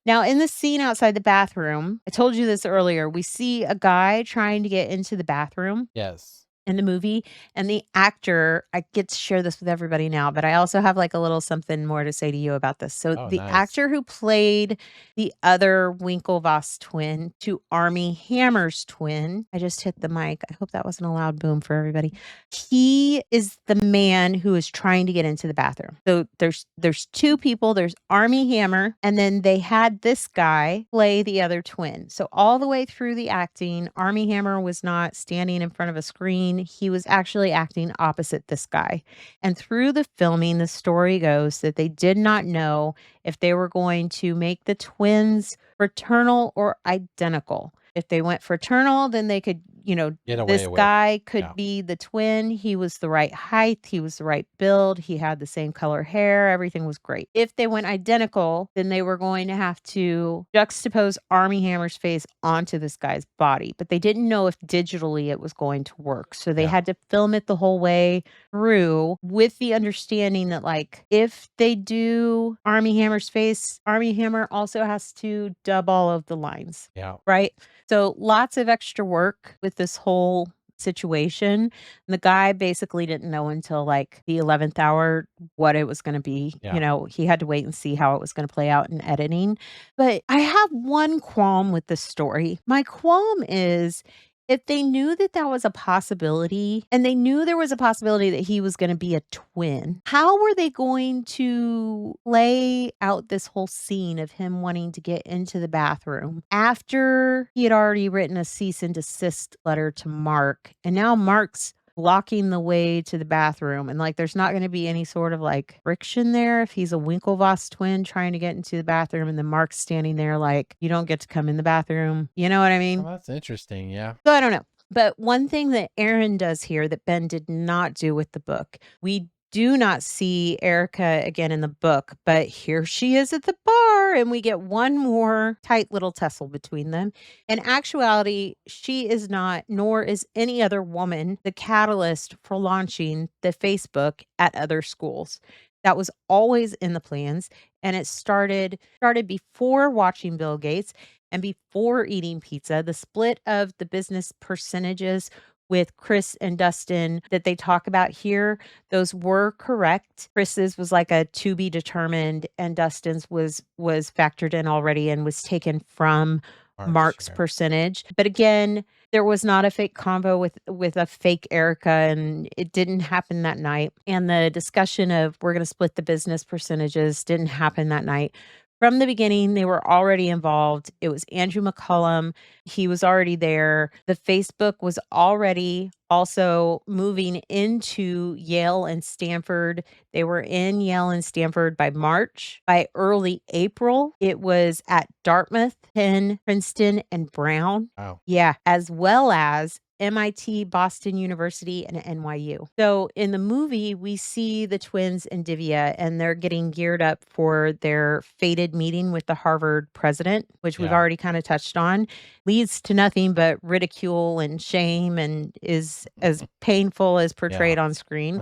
Now, in the scene outside the bathroom, I told you this earlier, we see a guy trying to get into the bathroom Yes. in the movie, and the actor I get to share this with everybody now, but I also have, like, a little something more to say to you about this. So, Oh, the nice. actor who played the other Winklevoss twin to Army Hammer's twin, I just hit the mic. I hope that wasn't a loud boom for everybody. He is the man who is trying to get into the bathroom. So, there's 2 people, there's Army Hammer, and then they had this guy play the other twin. So, all the way through the acting, Army Hammer was not standing in front of a screen. He was actually acting opposite this guy. And through the filming, the story goes that they did not know if they were going to make the twins fraternal or identical. If they went fraternal, then they could, Get away this with. guy could Yeah. be the twin. He was the right height. He was the right build. He had the same color hair. Everything was great. If they went identical, then they were going to have to juxtapose Army Hammer's face onto this guy's body. But they didn't know if digitally it was going to work. So they Yeah. had to film it the whole way through with the understanding that, like, if they do Army Hammer's face, Army Hammer also has to dub all of the lines, Yeah. right? So lots of extra work with this whole situation. The guy basically didn't know until, like, the 11th hour what it was gonna be. Yeah. He had to wait and see how it was gonna play out in editing. But I have one qualm with this story. My qualm is, if they knew that that was a possibility, and they knew there was a possibility that he was gonna be a twin, how were they going to play out this whole scene of him wanting to get into the bathroom after he had already written a cease and desist letter to Mark, and now Mark's blocking the way to the bathroom, and, like, there's not gonna be any sort of, like, friction there if he's a Winklevoss twin trying to get into the bathroom and then Mark's standing there like, "You don't get to come in the bathroom." You know what I Oh, mean? that's interesting. Yeah. So I don't know. But one thing that Aaron does here that Ben did not do with the book, we do not see Erica again in the book, but here she is at the bar, and we get one more tight little tussle between them. In actuality, she is not, nor is any other woman, the catalyst for launching the Facebook at other schools. That was always in the plans, and it started before watching Bill Gates and before eating pizza. The split of the business percentages with Chris and Dustin that they talk about here, those were correct. Chris's was like a to be determined, and Dustin's was factored in already and was taken from Mark Mark's share. percentage. But again, there was not a fake convo with a fake Erica, and it didn't happen that night. And the discussion of we're going to split the business percentages didn't happen that night. From the beginning, they were already involved. It was Andrew McCullum. He was already there. The Facebook was already also moving into Yale and Stanford. They were in Yale and Stanford by March. By early April, it was at Dartmouth, Penn, Princeton, and Brown. Wow. Yeah, as well as MIT, Boston University, and NYU. So in the movie, we see the twins and Divya, and they're getting geared up for their fated meeting with the Harvard president, which we've Yeah. already kind of touched on. Leads to nothing but ridicule and shame and is as painful as Yeah. portrayed on screen.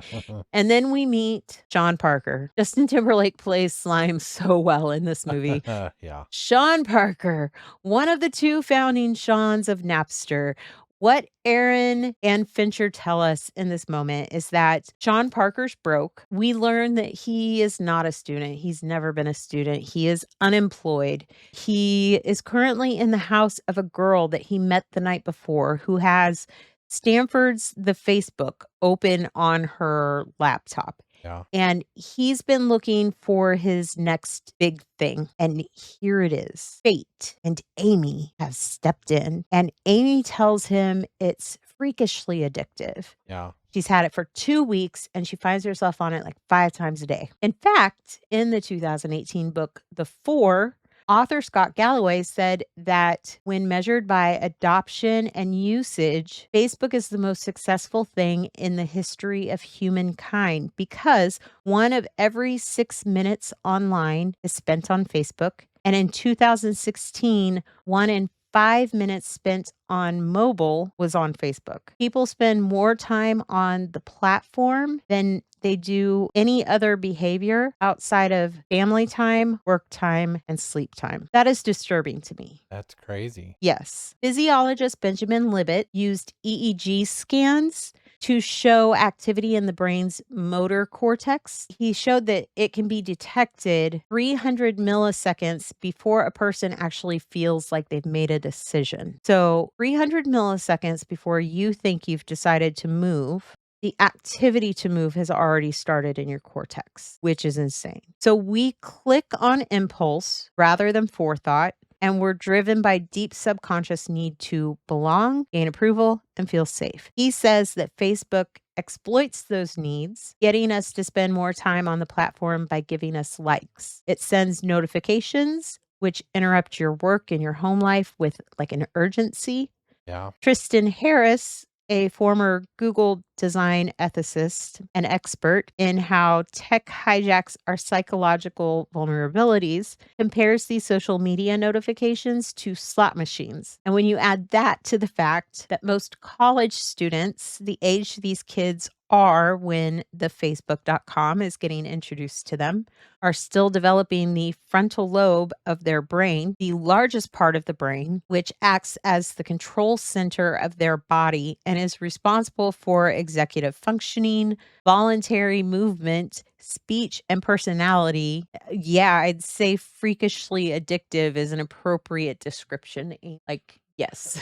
And then we meet Sean Parker. Justin Timberlake plays Slime so well in this movie. Yeah. Sean Parker, one of the two founding Seans of Napster. What Aaron and Fincher tell us in this moment is that Sean Parker's broke. We learn that he is not a student. He's never been a student. He is unemployed. He is currently in the house of a girl that he met the night before who has Stanford's The Facebook open on her laptop. Yeah. And he's been looking for his next big thing. And here it is. Fate and Amy have stepped in. And Amy tells him it's freakishly addictive. Yeah. She's had it for 2 weeks and she finds herself on it like 5 times a day. In fact, in the 2018 book, The Four, author Scott Galloway said that when measured by adoption and usage, Facebook is the most successful thing in the history of humankind because 1 of every 6 minutes online is spent on Facebook. And in 2016, 1 in 5 minutes spent on mobile was on Facebook. People spend more time on the platform than they do any other behavior outside of family time, work time, and sleep time. That is disturbing to me. That's crazy. Yes. Physiologist Benjamin Libet used EEG scans to show activity in the brain's motor cortex. He showed that it can be detected 300 milliseconds before a person actually feels like they've made a decision. So 300 milliseconds before you think you've decided to move, the activity to move has already started in your cortex, which is insane. So we click on impulse rather than forethought, and we're driven by deep subconscious need to belong, gain approval, and feel safe. He says that Facebook exploits those needs, getting us to spend more time on the platform by giving us likes. It sends notifications, which interrupt your work and your home life with like an urgency. Yeah. Tristan Harris, a former Google design ethicist and expert in how tech hijacks our psychological vulnerabilities, compares these social media notifications to slot machines. And when you add that to the fact that most college students, the age these kids are when the Facebook.com is getting introduced to them, are still developing the frontal lobe of their brain, the largest part of the brain, which acts as the control center of their body and is responsible for executive functioning, voluntary movement, speech, and personality. Yeah, I'd say freakishly addictive is an appropriate description. Like, yes.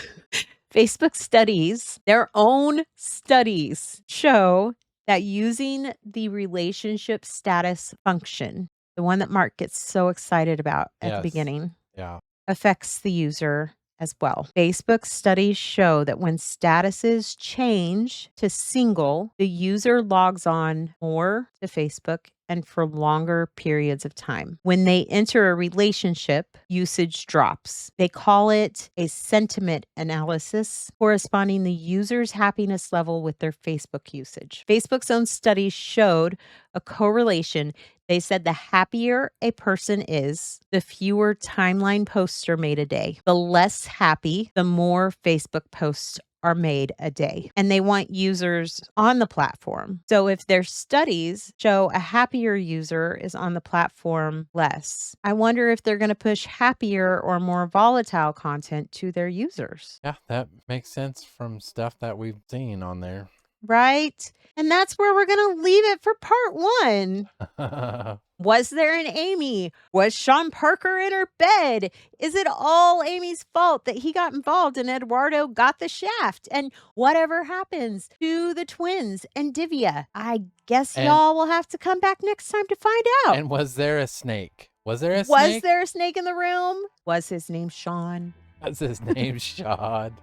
Facebook studies, their own studies show that using the relationship status function, the one that Mark gets so excited about at the Yes. beginning, Yeah. affects the user as well. Facebook studies show that when statuses change to single, the user logs on more to Facebook and for longer periods of time. When they enter a relationship, usage drops. They call it a sentiment analysis, corresponding the user's happiness level with their Facebook usage. Facebook's own studies showed a correlation. They said the happier a person is, the fewer timeline posts are made a day. The less happy, the more Facebook posts are made a day, and they want users on the platform. So if their studies show a happier user is on the platform less, I wonder if they're going to push happier or more volatile content to their users. Yeah, that makes sense from stuff that we've seen on there. Right? And that's where we're going to leave it for part one. Was there an Amy? Was Sean Parker in her bed? Is it all Amy's fault that he got involved and Eduardo got the shaft? And whatever happens to the twins and Divya, I guess and y'all will have to come back next time to find out. and was there a snake? Was there a Was snake? there a snake in the room? Was his name Sean? Was his name Shad?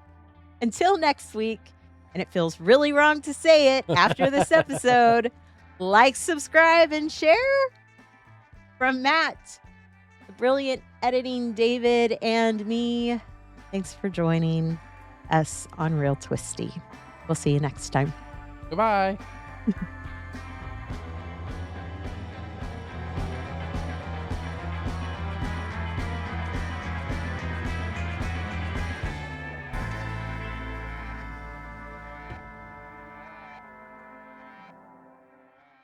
Until next week, and it feels really wrong to say it after this episode, like, subscribe, and share. From Matt, the brilliant editing David, and me, thanks for joining us on Real Twisty. We'll see you next time. Goodbye.